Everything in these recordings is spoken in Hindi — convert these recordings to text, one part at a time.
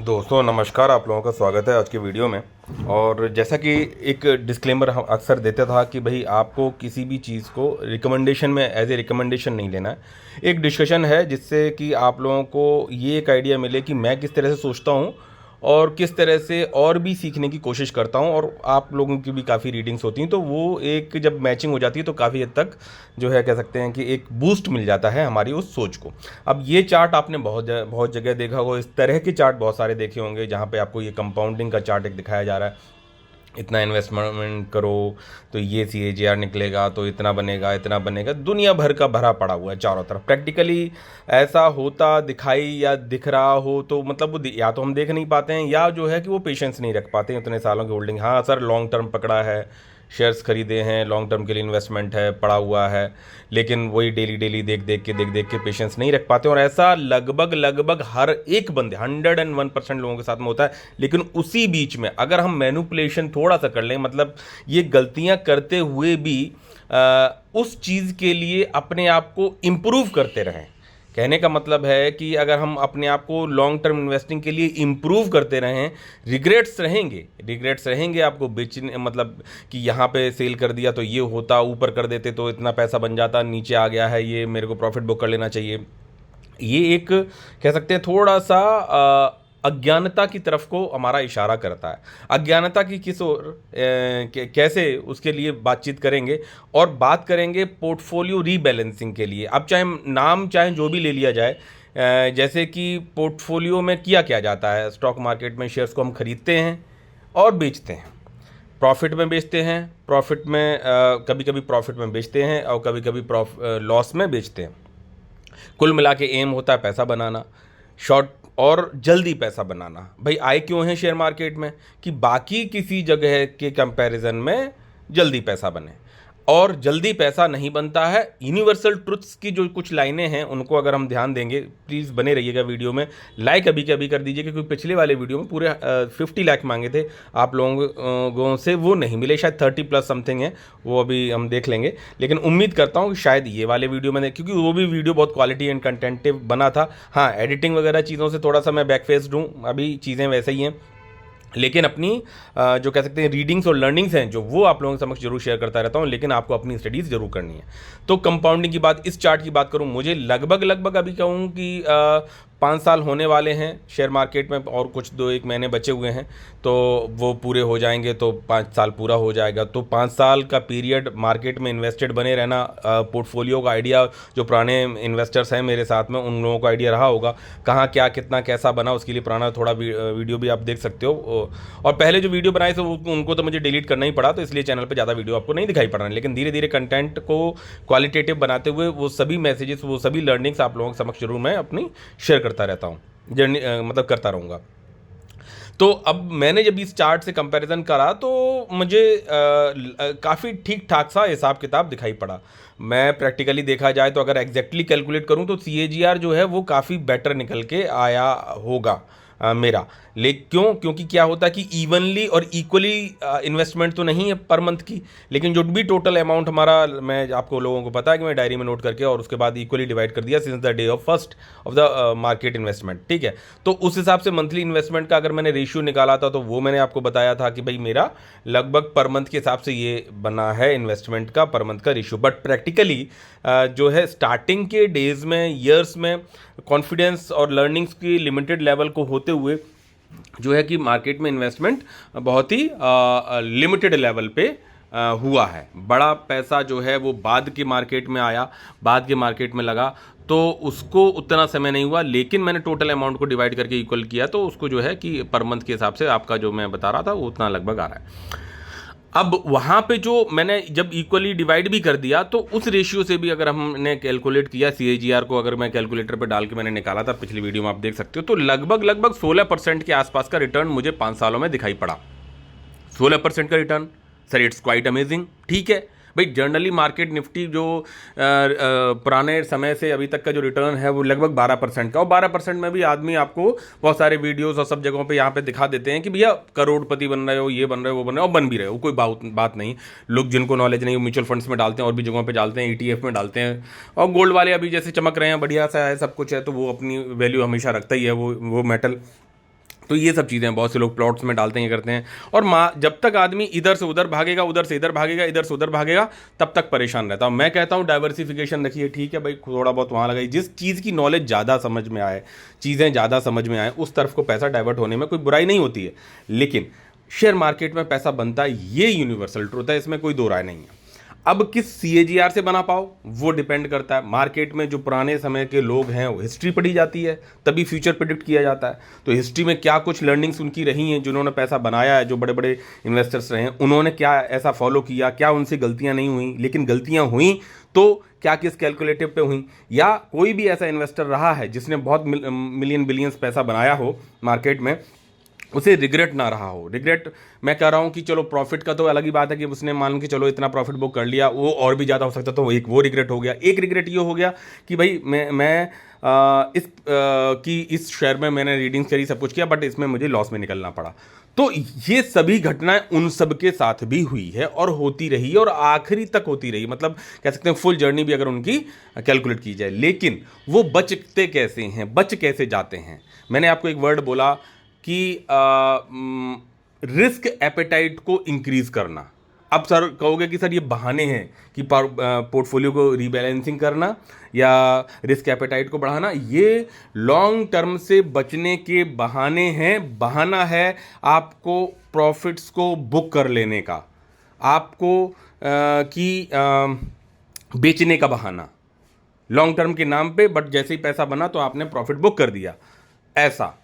दोस्तों नमस्कार, आप लोगों का स्वागत है आज की वीडियो में। और जैसा कि एक डिस्क्लेमर हम अक्सर देता था कि भाई आपको किसी भी चीज़ को रिकमेंडेशन में एज ए रिकमेंडेशन नहीं लेना है। एक डिस्कशन है जिससे कि आप लोगों को ये एक आइडिया मिले कि मैं किस तरह से सोचता हूँ और किस तरह से और भी सीखने की कोशिश करता हूँ, और आप लोगों की भी काफ़ी रीडिंग्स होती हैं तो वो एक जब मैचिंग हो जाती है तो काफ़ी हद तक जो है कह सकते हैं कि एक बूस्ट मिल जाता है हमारी उस सोच को। अब ये चार्ट आपने बहुत जगह देखा होगा, इस तरह के चार्ट बहुत सारे देखे होंगे जहाँ पे आपको ये कंपाउंडिंग का चार्ट एक दिखाया जा रहा है। इतना इन्वेस्टमेंट करो तो ये CAGR निकलेगा, तो इतना बनेगा इतना बनेगा, दुनिया भर का भरा पड़ा हुआ है चारों तरफ। प्रैक्टिकली ऐसा होता दिखाई या दिख रहा हो तो मतलब वो या तो हम देख नहीं पाते हैं या जो है कि वो पेशेंस नहीं रख पाते हैं इतने सालों की होल्डिंग। हाँ सर, लॉन्ग टर्म पकड़ा है, शेयर्स खरीदे हैं, लॉन्ग टर्म के लिए इन्वेस्टमेंट है, पड़ा हुआ है, लेकिन वही डेली डेली देख देख के पेशेंस नहीं रख पाते। और ऐसा लगभग लगभग हर एक बंदे 101% लोगों के साथ में होता है। लेकिन उसी बीच में अगर हम मैनिपुलेशन थोड़ा सा कर लें, मतलब ये गलतियां करते हुए भी उस चीज़ के लिए अपने आप को इम्प्रूव करते रहें। कहने का मतलब है कि अगर हम अपने आप को लॉन्ग टर्म इन्वेस्टिंग के लिए इम्प्रूव करते रहें, रिग्रेट्स रहेंगे आपको बेचने, मतलब कि यहाँ पे सेल कर दिया तो ये होता, ऊपर कर देते तो इतना पैसा बन जाता, नीचे आ गया है ये, मेरे को प्रॉफिट बुक कर लेना चाहिए। ये एक कह सकते हैं थोड़ा सा अज्ञानता की तरफ को हमारा इशारा करता है। अज्ञानता की किस ओर कैसे उसके लिए बातचीत करेंगे, और बात करेंगे पोर्टफोलियो रीबैलेंसिंग के लिए। अब चाहे नाम चाहे जो भी ले लिया जाए, जैसे कि पोर्टफोलियो में किया क्या जाता है, स्टॉक मार्केट में शेयर्स को हम खरीदते हैं और बेचते हैं, प्रॉफिट में बेचते हैं, प्रॉफिट में कभी कभी प्रॉफिट में बेचते हैं और कभी कभी लॉस में बेचते हैं। कुल मिला के एम होता है पैसा बनाना, शॉर्ट और जल्दी पैसा बनाना। भाई आए क्यों है शेयर मार्केट में कि बाकी किसी जगह के कंपैरिजन में जल्दी पैसा बने, और जल्दी पैसा नहीं बनता है। यूनिवर्सल ट्रुथ्स की जो कुछ लाइनें हैं उनको अगर हम ध्यान देंगे, प्लीज़ बने रहिएगा वीडियो में, लाइक अभी के अभी कर दीजिए, क्योंकि पिछले वाले वीडियो में पूरे 50 लाख मांगे थे आप लोगों से, वो नहीं मिले, शायद 30 प्लस समथिंग है, वो अभी हम देख लेंगे। लेकिन उम्मीद करता हूँ कि शायद ये वाले वीडियो में, क्योंकि वो भी वीडियो बहुत क्वालिटी एंड कंटेंटिव बना था। हाँ, एडिटिंग वगैरह चीज़ों से थोड़ा सा मैं बैकफेस्ड हूँ, अभी चीज़ें वैसे ही हैं, लेकिन अपनी जो कह सकते हैं रीडिंग्स और लर्निंग्स हैं जो वो आप लोगों के समक्ष जरूर शेयर करता रहता हूँ। लेकिन आपको अपनी स्टडीज़ जरूर करनी है। तो कंपाउंडिंग की बात, इस चार्ट की बात करूँ, मुझे लगभग लगभग अभी कहूँ कि 5 साल होने वाले हैं शेयर मार्केट में, और कुछ 2-1 महीने बचे हुए हैं, तो वो पूरे हो जाएंगे तो 5 साल पूरा हो जाएगा। तो 5 साल का पीरियड मार्केट में इन्वेस्टेड बने रहना, पोर्टफोलियो का आइडिया जो पुराने इन्वेस्टर्स हैं मेरे साथ में उन लोगों को आइडिया रहा होगा, कहाँ क्या कितना कैसा बना, उसके लिए पुराना थोड़ा वीडियो भी आप देख सकते हो। और पहले जो वीडियो बनाए थे उनको तो मुझे डिलीट करना ही पड़ा, तो इसलिए चैनल पे ज़्यादा वीडियो आपको नहीं दिखाई पड़ रहा है। लेकिन धीरे धीरे कंटेंट को क्वालिटेटिव बनाते हुए वो सभी मैसेजेस, वो सभी लर्निंग्स आप लोगों के समक्ष जरूर मैं अपनी शेयर करता रहता हूँ, जर्नी मतलब करता रहूँगा। तो अब मैंने जब इस चार्ट से कंपैरिजन करा तो मुझे काफ़ी ठीक ठाक सा हिसाब किताब दिखाई पड़ा। मैं प्रैक्टिकली देखा जाए तो अगर एग्जैक्टली कैलकुलेट करूं तो CAGR जो है वो काफ़ी बेटर निकल के आया होगा मेरा। लेकिन क्योंकि क्या होता है कि इवनली और इक्वली इन्वेस्टमेंट तो नहीं है पर मंथ की, लेकिन जो भी टोटल अमाउंट हमारा, मैं आपको लोगों को पता है कि मैं डायरी में नोट करके और उसके बाद इक्वली डिवाइड कर दिया since the day of first of the market investment, ठीक है। तो उस हिसाब से मंथली इन्वेस्टमेंट का अगर मैंने रेशियो निकाला था तो वो मैंने आपको बताया था कि भाई मेरा लगभग पर मंथ के हिसाब से ये बना है इन्वेस्टमेंट का पर मंथ का रेशियो। बट प्रैक्टिकली जो है स्टार्टिंग के डेज में, ईयर्स में, कॉन्फिडेंस और लर्निंग्स की लिमिटेड लेवल को होते हुए जो है कि मार्केट में इन्वेस्टमेंट बहुत ही लिमिटेड लेवल पे हुआ है। बड़ा पैसा जो है वो बाद के मार्केट में आया, बाद के मार्केट में लगा, तो उसको उतना समय नहीं हुआ। लेकिन मैंने टोटल अमाउंट को डिवाइड करके इक्वल किया तो उसको जो है कि पर मंथ के हिसाब से आपका जो मैं बता रहा था वो उतना लगभग आ रहा है। अब वहाँ पे जो मैंने जब इक्वली डिवाइड भी कर दिया तो उस रेशियो से भी अगर हमने कैलकुलेट किया, CAGR को अगर मैं कैलकुलेटर पे डाल के मैंने निकाला था, पिछली वीडियो में आप देख सकते हो, तो लगभग लगभग 16% के आसपास का रिटर्न मुझे 5 सालों में दिखाई पड़ा। 16% का return, sir it's quite amazing, ठीक है भाई। जनरली मार्केट निफ्टी जो पुराने समय से अभी तक का जो रिटर्न है वो लगभग 12% का, और 12% में भी आदमी आपको बहुत सारे वीडियोस और सब जगहों पे यहाँ पे दिखा देते हैं कि भैया करोड़पति बन रहे हो, ये बन रहे हो, वो बन रहे हो, और बन भी रहे हो, कोई बात नहीं। लोग जिनको नॉलेज नहीं, म्यूचुअल फंड्स में डालते हैं और भी जगहों पर डालते हैं, ETF में डालते हैं, और गोल्ड वाले अभी जैसे चमक रहे हैं, बढ़िया सा है, सब कुछ है, तो वो अपनी वैल्यू हमेशा रखता ही है वो मेटल। तो ये सब चीज़ें बहुत से लोग प्लॉट्स में डालते हैं, ये करते हैं। और जब तक आदमी इधर से उधर भागेगा, उधर से इधर भागेगा, इधर से उधर भागेगा, तब तक परेशान रहता हूँ। मैं कहता हूँ डाइवर्सिफिकेशन रखिए, ठीक है भाई, थोड़ा बहुत वहाँ लगाइए, जिस चीज़ की नॉलेज ज़्यादा समझ में आए, चीज़ें ज़्यादा समझ में आए, उस तरफ को पैसा डाइवर्ट होने में कोई बुराई नहीं होती है। लेकिन शेयर मार्केट में पैसा बनता है, ये यूनिवर्सल ट्रूथ है, इसमें कोई दो राय नहीं है। अब किस CAGR से बना पाओ वो डिपेंड करता है। मार्केट में जो पुराने समय के लोग हैं वो हिस्ट्री पढ़ी जाती है, तभी फ्यूचर प्रिडिक्ट किया जाता है। तो हिस्ट्री में क्या कुछ लर्निंग्स उनकी रही हैं, जिन्होंने पैसा बनाया है, जो बड़े बड़े इन्वेस्टर्स रहे हैं, उन्होंने क्या ऐसा फॉलो किया, क्या उनसे गलतियां नहीं हुई, लेकिन गलतियां हुई तो क्या किस कैलकुलेटिव पे हुई, या कोई भी ऐसा इन्वेस्टर रहा है जिसने बहुत मिलियन बिलियंस पैसा बनाया हो मार्केट में, उसे रिग्रेट ना रहा हो। रिग्रेट मैं कह रहा हूँ कि चलो प्रॉफिट का तो अलग ही बात है कि उसने मान कि चलो इतना प्रॉफिट बुक कर लिया, वो और भी ज़्यादा हो सकता, तो एक वो रिग्रेट हो गया। एक रिग्रेट ये हो गया कि भाई इस शेयर में मैंने रीडिंग्स करी, सब कुछ किया, बट इसमें मुझे लॉस में निकलना पड़ा। तो ये सभी घटनाएं उन सब के साथ भी हुई है और होती रही और आखिरी तक होती रही, मतलब कह सकते हैं फुल जर्नी भी अगर उनकी कैलकुलेट की जाए। लेकिन वो बचते कैसे हैं, बच कैसे जाते हैं? मैंने आपको एक वर्ड बोला कि रिस्क एपेटाइट को इंक्रीज करना। अब सर कहोगे कि सर ये बहाने हैं कि पोर्टफोलियो को रीबैलेंसिंग करना या रिस्क एपेटाइट को बढ़ाना, ये लॉन्ग टर्म से बचने के बहाने हैं। बहाना है आपको प्रॉफिट्स को बुक कर लेने का, आपको बेचने का बहाना लॉन्ग टर्म के नाम पे, बट जैसे ही पैसा बना तो आपने प्रॉफिट बुक कर दिया। ऐसा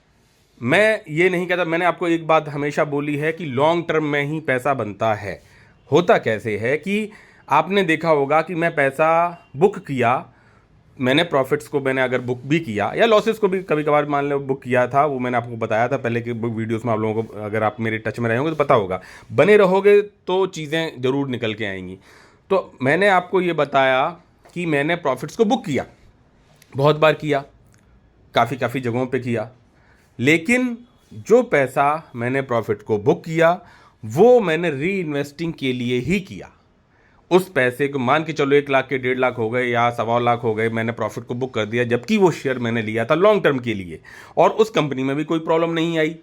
मैं ये नहीं कहता। मैंने आपको एक बात हमेशा बोली है कि लॉन्ग टर्म में ही पैसा बनता है। होता कैसे है कि आपने देखा होगा कि मैं पैसा बुक किया, मैंने प्रॉफिट्स को मैंने अगर बुक भी किया या लॉसेस को भी कभी कभार मान लो बुक किया था, वो मैंने आपको बताया था पहले के वीडियोस में। आप लोगों को अगर आप मेरे टच में रहे होंगे तो पता होगा, बने रहोगे तो चीज़ें ज़रूर निकल के आएंगी। तो मैंने आपको ये बताया कि मैंने प्रॉफिट्स को बुक किया, बहुत बार किया, काफ़ी जगहों पर किया, लेकिन जो पैसा मैंने प्रॉफिट को बुक किया वो मैंने री इन्वेस्टिंग के लिए ही किया। उस पैसे को मान के चलो 1 लाख के 1.5 लाख हो गए या 1.25 लाख हो गए, मैंने प्रॉफिट को बुक कर दिया, जबकि वो शेयर मैंने लिया था लॉन्ग टर्म के लिए और उस कंपनी में भी कोई प्रॉब्लम नहीं आई।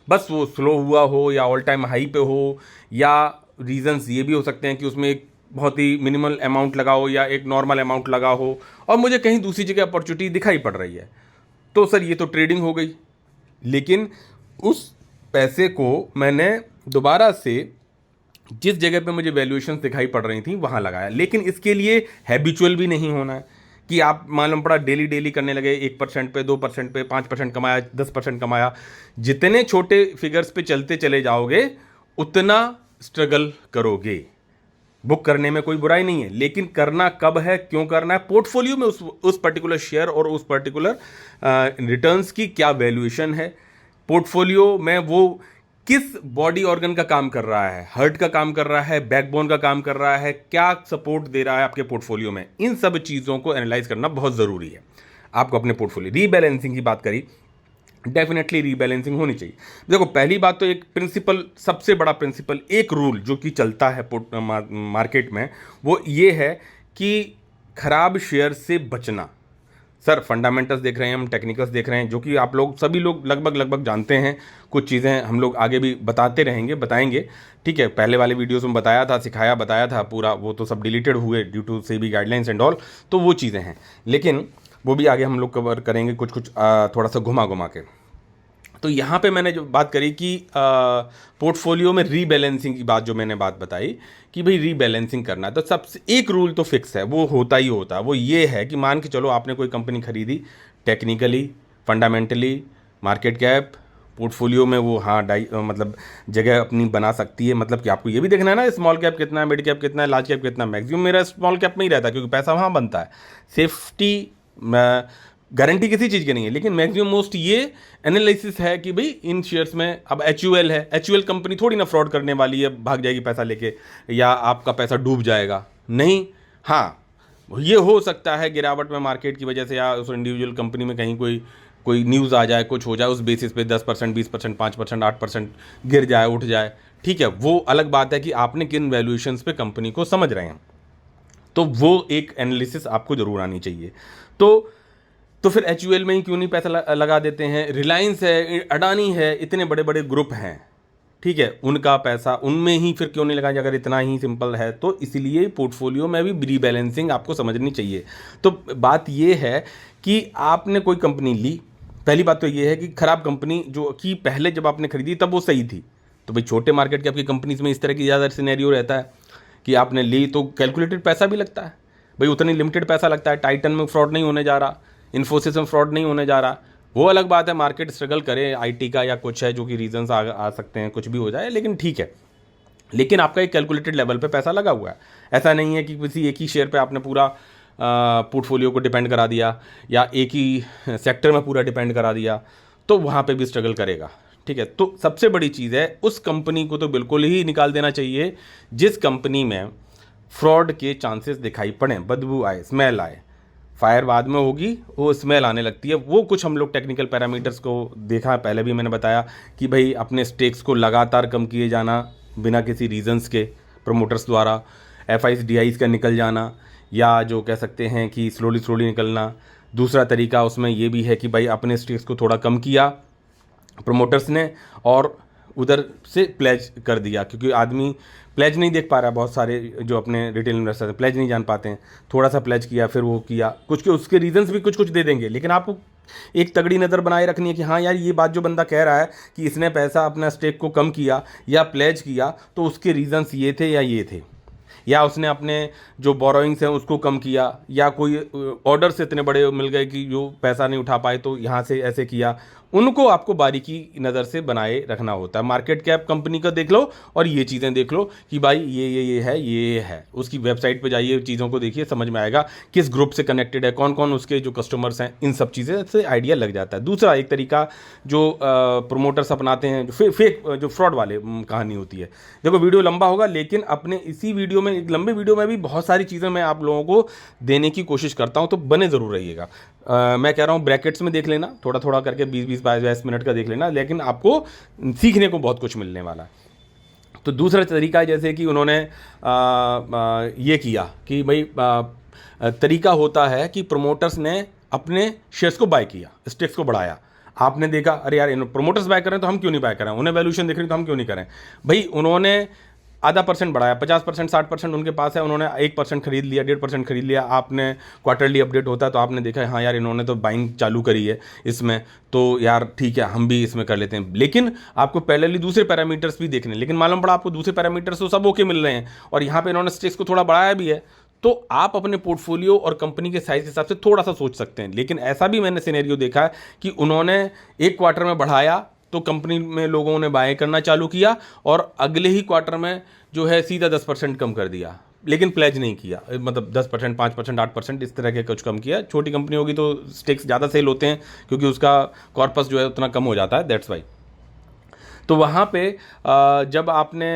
बस वो स्लो हुआ हो या ऑल टाइम हाई पे हो, या रीजंस ये भी हो सकते हैं कि उसमें एक बहुत ही मिनिमल अमाउंट लगा हो या एक नॉर्मल अमाउंट लगा हो और मुझे कहीं दूसरी जगह अपॉर्चुनिटी दिखाई पड़ रही है, तो सर ये तो ट्रेडिंग हो गई। लेकिन उस पैसे को मैंने दोबारा से जिस जगह पे मुझे वैल्यूएशंस दिखाई पड़ रही थी वहाँ लगाया। लेकिन इसके लिए हैबिचुअल भी नहीं होना है कि आप मालूम पड़ा डेली करने लगे, 1% पे, 2% पे, 5% कमाया, 10% कमाया। जितने छोटे फिगर्स पे चलते चले जाओगे उतना स्ट्रगल करोगे। बुक करने में कोई बुराई नहीं है, लेकिन करना कब है, क्यों करना है, पोर्टफोलियो में उस पर्टिकुलर शेयर और उस पर्टिकुलर रिटर्न्स की क्या वैल्यूएशन है, पोर्टफोलियो में वो किस बॉडी ऑर्गन का काम कर रहा है, हार्ट का काम कर रहा है, बैकबोन का काम कर रहा है, क्या सपोर्ट दे रहा है आपके पोर्टफोलियो में। इन सब चीज़ों को एनालाइज करना बहुत ज़रूरी है आपको अपने पोर्टफोलियो। रीबैलेंसिंग की बात करी, डेफिनेटली रीबैलेंसिंग होनी चाहिए। देखो पहली बात तो एक प्रिंसिपल, सबसे बड़ा प्रिंसिपल, एक रूल जो कि चलता है मार्केट में, वो ये है कि खराब शेयर से बचना। सर फंडामेंटल्स देख रहे हैं हम, टेक्निकल्स देख रहे हैं, जो कि आप लोग सभी लोग लगभग जानते हैं। कुछ चीज़ें हम लोग आगे भी बताते रहेंगे, बताएंगे, ठीक है। पहले वाले वीडियोस में बताया था, सिखाया, बताया था पूरा, वो तो सब डिलीटेड हुए due to SEBI guidelines and all, तो वो चीज़ें हैं, लेकिन वो भी आगे हम लोग कवर करेंगे कुछ थोड़ा सा घुमा के। तो यहाँ पे मैंने जो बात करी कि पोर्टफोलियो में रीबैलेंसिंग की बात, जो मैंने बात बताई कि भाई रीबैलेंसिंग करना है, तो सबसे एक रूल तो फिक्स है, वो होता ही होता है। वो ये है कि मान के चलो आपने कोई कंपनी खरीदी, technically, fundamentally, market cap, portfolio में वो मतलब जगह अपनी बना सकती है। मतलब कि आपको ये भी देखना है ना, स्मॉल कैप कितना है, मिड कैप कितना है, लार्ज कैप कितना है। मैक्सिमम मेरा स्मॉल कैप में ही रहता है क्योंकि पैसा वहाँ बनता है। सेफ्टी गारंटी किसी चीज़ की नहीं है, लेकिन मैक्सिमम मोस्ट ये एनालिसिस है कि भाई इन शेयर्स में, अब HUL है, HUL कंपनी थोड़ी ना फ्रॉड करने वाली है, भाग जाएगी पैसा लेके या आपका पैसा डूब जाएगा, नहीं। हाँ, ये हो सकता है गिरावट में मार्केट की वजह से या उस इंडिविजुअल कंपनी में कहीं कोई न्यूज़ आ जाए, कुछ हो जाए, उस बेसिस पे 10%, 20%, 5%, 8% गिर जाए, उठ जाए, ठीक है। वो अलग बात है कि आपने किन वैल्यूएशंस पे कंपनी को समझ रहे हैं, तो वो एक एनालिसिस आपको जरूर आनी चाहिए। तो तो फिर HUL में ही क्यों नहीं पैसा लगा देते हैं? रिलायंस है, अडानी है, इतने बड़े बड़े ग्रुप हैं, ठीक है, उनका पैसा उनमें ही फिर क्यों नहीं लगाएं अगर इतना ही सिंपल है? तो इसलिए पोर्टफोलियो में भी रीबैलेंसिंग आपको समझनी चाहिए। तो बात ये है कि आपने कोई कंपनी ली, पहली बात तो ये है कि खराब कंपनी जो कि पहले जब आपने खरीदी तब वो सही थी, तो भाई छोटे मार्केट की आपकी कंपनीज में इस तरह की ज़्यादा सिनेरियो रहता है कि आपने ली तो कैलकुलेटेड पैसा भी लगता है, भाई उतनी लिमिटेड पैसा लगता है। टाइटन में फ्रॉड नहीं होने जा रहा, इन्फोसिस में फ्रॉड नहीं होने जा रहा, वो अलग बात है, मार्केट स्ट्रगल करे IT का या कुछ है जो कि रीजंस आ सकते हैं, कुछ भी हो जाए, लेकिन ठीक है। लेकिन आपका एक कैलकुलेटेड लेवल पे पैसा लगा हुआ है, ऐसा नहीं है कि किसी एक ही शेयर पे आपने पूरा पोर्टफोलियो को डिपेंड करा दिया या एक ही सेक्टर में पूरा डिपेंड करा दिया, तो वहाँ पे भी स्ट्रगल करेगा, ठीक है। तो सबसे बड़ी चीज़ है, उस कंपनी को तो बिल्कुल ही निकाल देना चाहिए जिस कंपनी में फ्रॉड के चांसेस दिखाई पड़े, बदबू आए, स्मेल आए। फायर बाद में होगी, वो स्मेल आने लगती है, वो कुछ हम लोग टेक्निकल पैरामीटर्स को देखा, पहले भी मैंने बताया कि भाई अपने स्टेक्स को लगातार कम किए जाना बिना किसी रीजंस के प्रमोटर्स द्वारा, FIs DIs का निकल जाना, या जो कह सकते हैं कि स्लोली निकलना। दूसरा तरीका उसमें ये भी है कि भाई अपने स्टेक्स को थोड़ा कम किया प्रमोटर्स ने और उधर से प्लेज कर दिया, क्योंकि आदमी प्लेज नहीं देख पा रहा, बहुत सारे जो अपने रिटेल इन्वेस्टर प्लेज नहीं जान पाते हैं, थोड़ा सा प्लेज किया फिर वो किया, कुछ के उसके रीजंस भी कुछ दे देंगे, लेकिन आपको एक तगड़ी नज़र बनाए रखनी है कि हाँ यार ये बात जो बंदा कह रहा है कि इसने पैसा अपना स्टेक को कम किया या प्लेज किया तो उसके रीजंस ये थे या ये थे, या उसने अपने जो बोरोइंग्स हैं उसको कम किया, या कोई ऑर्डर्स इतने बड़े मिल गए कि जो पैसा नहीं उठा पाए तो यहाँ से ऐसे किया। उनको आपको बारीकी नज़र से बनाए रखना होता है। मार्केट कैप कंपनी का देख लो और ये चीज़ें देख लो कि भाई ये है, ये है, उसकी वेबसाइट पे जाइए, चीज़ों को देखिए, समझ में आएगा किस ग्रुप से कनेक्टेड है, कौन कौन उसके जो कस्टमर्स हैं, इन सब चीज़ें से आइडिया लग जाता है। दूसरा एक तरीका जो प्रोमोटर्स अपनाते हैं, जो फेक जो फ्रॉड वाले कहानी होती है, देखो वीडियो लंबा होगा लेकिन अपने इसी वीडियो में, एक लंबे वीडियो में भी बहुत सारी चीज़ें मैं आप लोगों को देने की कोशिश करता हूँ, तो बने ज़रूर रहिएगा। मैं कह रहा हूँ ब्रैकेट्स में देख लेना, थोड़ा थोड़ा करके 20-22 मिनट का देख लेना, लेकिन आपको सीखने को बहुत कुछ मिलने वाला है। तो दूसरा तरीका जैसे कि उन्होंने ये किया कि भाई तरीका होता है कि प्रमोटर्स ने अपने शेयर्स को बाय किया, स्टेक्स को बढ़ाया। आपने देखा अरे यार प्रमोटर्स बाय कर रहे हैं तो हम क्यों नहीं बाय करें, उन्हें वैल्यूएशन दिख रही तो हम क्यों नहीं करें। भाई उन्होंने आधा % बढ़ाया, 50% 60% उनके पास है, उन्होंने 1% खरीद लिया, 1.5% खरीद लिया। आपने क्वार्टरली अपडेट होता है तो आपने देखा हाँ यार इन्होंने तो बाइंग चालू करी है इसमें, तो यार ठीक है हम भी इसमें कर लेते हैं। लेकिन आपको पहले दूसरे पैरामीटर्स भी देखने, लेकिन मालूम पड़ा आपको दूसरे पैरामीटर्स तो सब ओके मिल रहे हैं और यहाँ पे इन्होंने स्टेक्स को थोड़ा बढ़ाया भी है, तो आप अपने पोर्टफोलियो और कंपनी के साइज के हिसाब से थोड़ा सा सोच सकते हैं। लेकिन ऐसा भी मैंने सिनेरियो देखा है कि उन्होंने एक क्वार्टर में बढ़ाया तो कंपनी में लोगों ने बाय करना चालू किया और अगले ही क्वार्टर में जो है सीधा 10% कम कर दिया, लेकिन प्लेज नहीं किया, मतलब 10%, 5%, 8% इस तरह के कुछ कम किया। छोटी कंपनी होगी तो स्टेक्स ज़्यादा सेल होते हैं क्योंकि उसका कॉर्पस जो है उतना कम हो जाता है, दैट्स वाई। तो वहाँ पे जब आपने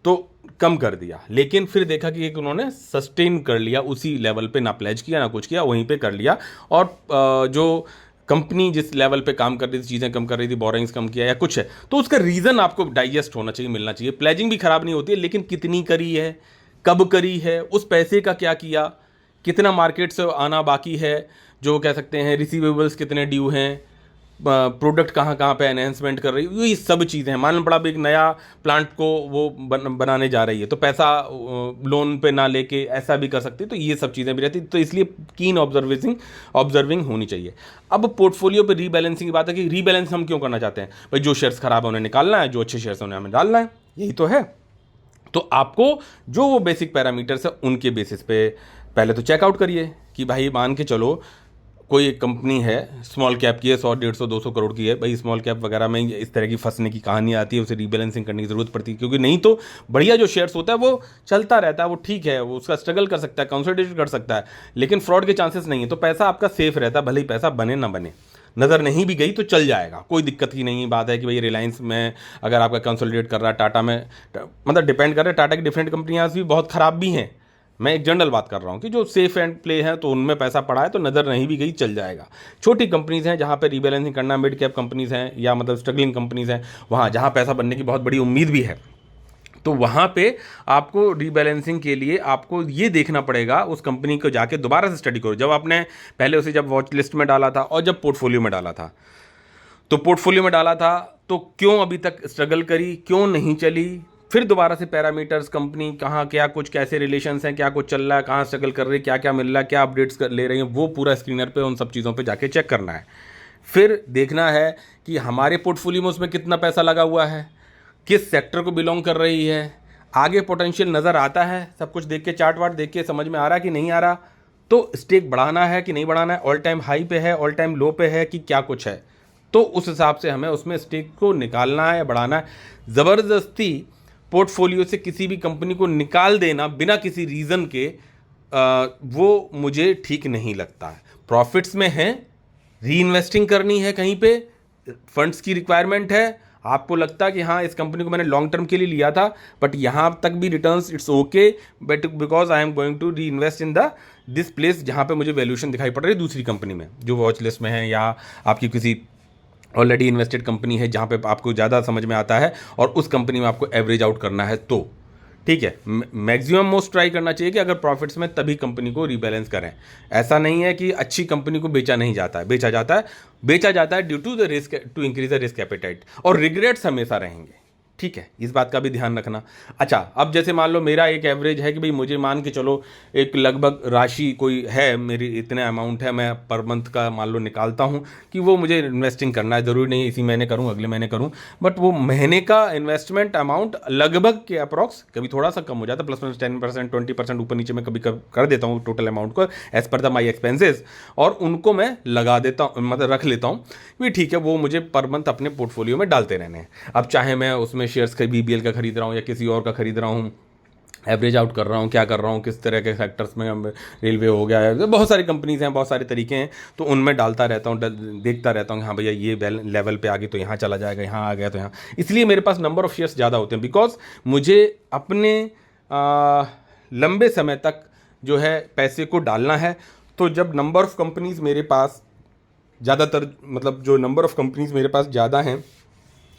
तो कम कर दिया, लेकिन फिर देखा कि एक उन्होंने सस्टेन कर लिया उसी लेवल पे, ना प्लेज किया ना कुछ किया, वहीं पे कर लिया। और जो कंपनी जिस लेवल पे काम कर रही थी, चीज़ें कम कर रही थी, बोरिंग्स कम किया या कुछ है, तो उसका रीज़न आपको डाइजेस्ट होना चाहिए, मिलना चाहिए। प्लेजिंग भी खराब नहीं होती है, लेकिन कितनी करी है, कब करी है, उस पैसे का क्या किया, कितना मार्केट से आना बाकी है, जो कह सकते हैं रिसीवेबल्स कितने ड्यू हैं, प्रोडक्ट कहाँ कहाँ पे एनहेंसमेंट कर रही है, ये सब चीज़ें हैं। मान पड़ा एक नया प्लांट को वो बनाने जा रही है तो पैसा लोन पे ना लेके ऐसा भी कर सकती है, तो ये सब चीज़ें भी रहती, तो इसलिए कीन ऑब्जर्विंग होनी चाहिए। अब पोर्टफोलियो पे रीबैलेंसिंग की बात है कि रीबैलेंस हम क्यों करना चाहते हैं, भाई जो शेयर्स खराब है उन्हें निकालना है, जो अच्छे शेयर्स हैं उन्हें हमें डालना है, यही तो है। तो आपको जो वो बेसिक पैरामीटर्स है उनके बेसिस पे पहले तो चेकआउट करिए कि भाई मान के चलो कोई एक कंपनी है, स्मॉल कैप की है, 100, 150, 200 करोड़ की है, भाई स्मॉल कैप वगैरह में इस तरह की फंसने की कहानी आती है, उसे रीबैलेंसिंग करने की ज़रूरत पड़ती है, क्योंकि नहीं तो बढ़िया जो शेयर्स होता है वो चलता रहता है, वो ठीक है, वो उसका स्ट्रगल कर सकता है, कंसोलिडेट कर सकता है, लेकिन फ्रॉड के चांसेस नहीं है, तो पैसा आपका सेफ रहता है, भले ही पैसा बने ना बने, नज़र नहीं भी गई तो चल जाएगा, कोई दिक्कत की नहीं बात है कि भाई रिलायंस में अगर आपका कंसोलिडेट कर रहा है, टाटा में, मतलब डिपेंड कर रहा है, टाटा की डिफरेंट कंपनियाँ भी बहुत ख़राब भी हैं, मैं एक जनरल बात कर रहा हूँ कि जो सेफ एंड प्ले है तो उनमें पैसा पड़ा है तो नज़र नहीं भी गई चल जाएगा। छोटी कंपनीज़ हैं जहाँ पे रीबैलेंसिंग करना, मिड कैप कंपनीज़ हैं या मतलब स्ट्रगलिंग कंपनीज़ हैं, वहाँ जहाँ पैसा बनने की बहुत बड़ी उम्मीद भी है, तो वहाँ पे आपको रीबैलेंसिंग के लिए आपको ये देखना पड़ेगा, उस कंपनी को जाके दोबारा से स्टडी करो। जब आपने पहले उसे जब वॉच लिस्ट में डाला था और जब पोर्टफोलियो में डाला था, तो पोर्टफोलियो में डाला था तो क्यों अभी तक स्ट्रगल करी, क्यों नहीं चली, फिर दोबारा से पैरामीटर्स, कंपनी कहाँ क्या कुछ कैसे रिलेशंस हैं, क्या कुछ चल रहा है, कहाँ स्ट्रगल कर रही है, क्या क्या मिल रहा है, क्या अपडेट्स ले रही हैं, वो पूरा स्क्रीनर पे उन सब चीज़ों पे जाके चेक करना है। फिर देखना है कि हमारे पोर्टफोलियो में उसमें कितना पैसा लगा हुआ है, किस सेक्टर को बिलोंग कर रही है, आगे पोटेंशियल नज़र आता है, सब कुछ देख के चार्ट वार्ट देख के समझ में आ रहा है कि नहीं आ रहा, तो स्टेक बढ़ाना है कि नहीं बढ़ाना है, ऑल टाइम हाई पे है, ऑल टाइम लो पे है कि क्या कुछ है, तो उस हिसाब से हमें उसमें स्टेक को निकालना है या बढ़ाना है। ज़बरदस्ती पोर्टफोलियो से किसी भी कंपनी को निकाल देना बिना किसी रीज़न के वो मुझे ठीक नहीं लगता है। प्रॉफिट्स में है, री इन्वेस्टिंग करनी है, कहीं पे फंड्स की रिक्वायरमेंट है, आपको लगता है कि हाँ इस कंपनी को मैंने लॉन्ग टर्म के लिए लिया था बट यहाँ तक भी returns it's okay, but because I am going to reinvest in the this place जहाँ पे मुझे वैल्यूएशन दिखाई पड़ रही है दूसरी कंपनी में जो वॉच लिस्ट में है, या आपकी किसी ऑलरेडी इन्वेस्टेड कंपनी है जहाँ पे आपको ज़्यादा समझ में आता है और उस कंपनी में आपको एवरेज आउट करना है, तो ठीक है मैक्सिमम मोस्ट ट्राई करना चाहिए कि अगर प्रॉफिट्स में तभी कंपनी को रीबैलेंस करें। ऐसा नहीं है कि अच्छी कंपनी को बेचा नहीं जाता है, बेचा जाता है due to the risk, to increase the risk appetite, और रिग्रेट्स हमेशा रहेंगे, ठीक है, इस बात का भी ध्यान रखना। अच्छा, अब जैसे मान लो मेरा एक एवरेज है कि भाई मुझे मान के चलो एक लगभग राशि कोई है मेरी, इतने अमाउंट है, मैं पर मंथ का मान लो निकालता हूँ कि वो मुझे इन्वेस्टिंग करना है, ज़रूरी नहीं इसी महीने करूँ अगले महीने करूँ, बट वो महीने का इन्वेस्टमेंट अमाउंट लगभग के अप्रॉक्स, कभी थोड़ा सा कम हो जाता है, प्लस माइनस 10% 20% ऊपर नीचे मैं कभी कर देता हूँ टोटल अमाउंट को as per the my expenses, और उनको मैं लगा देता हूँ, मतलब रख लेता हूँ भी, ठीक है, वो मुझे पर मंथ अपने पोर्टफोलियो में डालते रहने हैं। अब चाहे मैं उसमें शेयर्स का बीबीएल का खरीद रहा हूँ या किसी और का खरीद रहा हूँ, एवरेज आउट कर रहा हूँ, क्या कर रहा हूँ, किस तरह के सेक्टर्स में, रेलवे हो गया है, बहुत सारी कंपनीज हैं, बहुत सारे तरीके हैं, तो उनमें डालता रहता हूँ, देखता रहता हूँ हाँ भैया ये लेवल पे आ गई तो यहाँ चला जाएगा, यहाँ आ गया तो यहाँ, इसलिए मेरे पास नंबर ऑफ शेयर्स ज़्यादा होते हैं, बिकॉज मुझे अपने लंबे समय तक जो है पैसे को डालना है। तो जब नंबर ऑफ कंपनीज मेरे पास ज़्यादातर, मतलब जो नंबर ऑफ कंपनीज मेरे पास ज़्यादा हैं,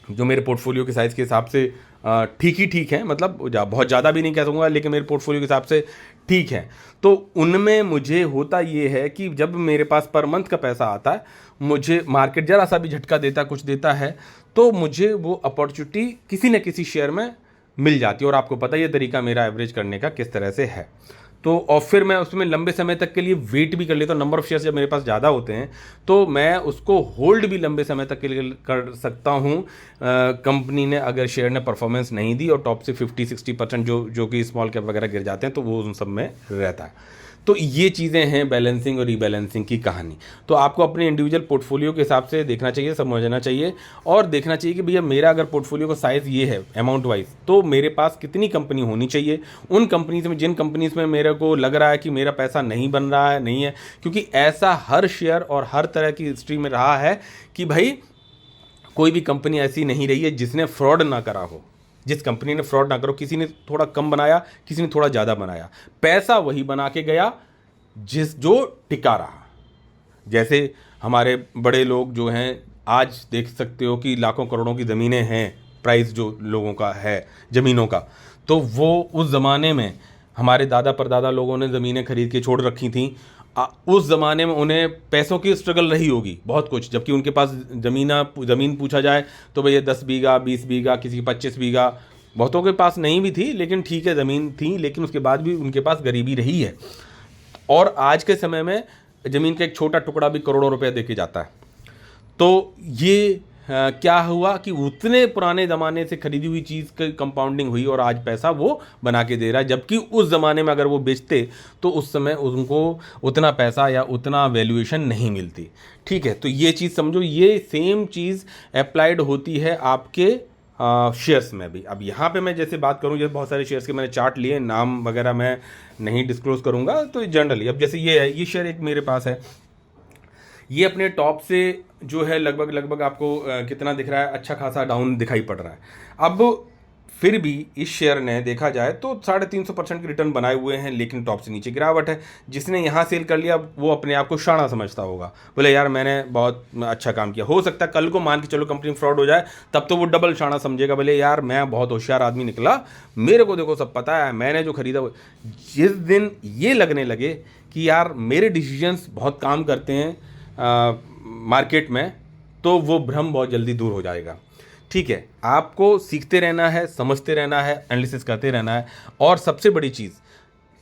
जो मेरे पोर्टफोलियो के साइज़ के हिसाब से ठीक है, मतलब बहुत ज़्यादा भी नहीं कह सकूँगा लेकिन मेरे पोर्टफोलियो के हिसाब से ठीक है, तो उनमें मुझे होता ये है कि जब मेरे पास पर मंथ का पैसा आता है, मुझे मार्केट ज़रा सा भी झटका देता, कुछ देता है, तो मुझे वो अपॉर्चुनिटी किसी न किसी शेयर में मिल जाती है। और आपको पता ये तरीका मेरा एवरेज करने का किस तरह से है, तो और फिर मैं उसमें लंबे समय तक के लिए वेट भी कर लेता हूँ। नंबर ऑफ शेयर्स जब मेरे पास ज़्यादा होते हैं तो मैं उसको होल्ड भी लंबे समय तक के लिए कर सकता हूँ। कंपनी ने अगर शेयर ने परफॉर्मेंस नहीं दी और टॉप से 50-60% जो कि स्मॉल कैप वगैरह गिर जाते हैं, तो वो उन सब में रहता है। तो ये चीज़ें हैं बैलेंसिंग और रीबैलेंसिंग की कहानी। तो आपको अपने इंडिविजुअल पोर्टफोलियो के हिसाब से देखना चाहिए, समझना चाहिए और देखना चाहिए कि भैया मेरा अगर पोर्टफोलियो का साइज़ ये है अमाउंट वाइज, तो मेरे पास कितनी कंपनी होनी चाहिए। उन कंपनीज में, जिन कंपनीज में मेरे को लग रहा है कि मेरा पैसा नहीं बन रहा है, नहीं है, क्योंकि ऐसा हर शेयर और हर तरह की हिस्ट्री में रहा है कि भाई कोई भी कंपनी ऐसी नहीं रही है जिसने फ्रॉड ना करा हो। जिस कंपनी ने फ्रॉड ना करो, किसी ने थोड़ा कम बनाया, किसी ने थोड़ा ज़्यादा बनाया, पैसा वही बना के गया जो टिका रहा। जैसे हमारे बड़े लोग जो हैं, आज देख सकते हो कि लाखों करोड़ों की ज़मीनें हैं, प्राइस जो लोगों का है ज़मीनों का, तो वो उस ज़माने में हमारे दादा परदादा लोगों ने ज़मीनें खरीद के छोड़ रखी थी। उस ज़माने में उन्हें पैसों की स्ट्रगल रही होगी बहुत कुछ, जबकि उनके पास ज़मीन पूछा जाए तो भैया 10 बीघा 20 बीघा, किसी 25 बीघा, बहुतों के पास नहीं भी थी, लेकिन ठीक है ज़मीन थी, लेकिन उसके बाद भी उनके पास गरीबी रही है। और आज के समय में ज़मीन का एक छोटा टुकड़ा भी करोड़ों रुपए देके जाता है। तो ये क्या हुआ कि उतने पुराने ज़माने से खरीदी हुई चीज़ की कंपाउंडिंग हुई और आज पैसा वो बना के दे रहा है, जबकि उस ज़माने में अगर वो बेचते तो उस समय उनको उतना पैसा या उतना वैल्यूएशन नहीं मिलती। ठीक है, तो ये चीज़ समझो, ये सेम चीज़ अप्लाइड होती है आपके शेयर्स में भी। अब यहाँ पे मैं जैसे बात करूँ, जैसे बहुत सारे शेयर्स के मैंने चार्ट लिए, नाम वगैरह मैं नहीं डिस्क्लोज करूँगा, तो जनरली अब जैसे ये है, ये शेयर एक मेरे पास है, ये अपने टॉप से जो है लगभग आपको कितना दिख रहा है, अच्छा खासा डाउन दिखाई पड़ रहा है। अब फिर भी इस शेयर ने देखा जाए तो 350% की रिटर्न बनाए हुए हैं, लेकिन टॉप से नीचे गिरावट है। जिसने यहाँ सेल कर लिया वो अपने आप को शाना समझता होगा, बोले यार मैंने बहुत अच्छा काम किया। हो सकता है कल को मान के चलो कंपनी फ्रॉड हो जाए, तब तो वो डबल शाना समझेगा, बोले यार मैं बहुत होशियार आदमी निकला, मेरे को देखो सब पता है, मैंने जो खरीदा वो। जिस दिन ये लगने लगे कि यार मेरे डिसीजंस बहुत काम करते हैं मार्केट में, तो वो भ्रम बहुत जल्दी दूर हो जाएगा। ठीक है, आपको सीखते रहना है, समझते रहना है, एनालिसिस करते रहना है, और सबसे बड़ी चीज़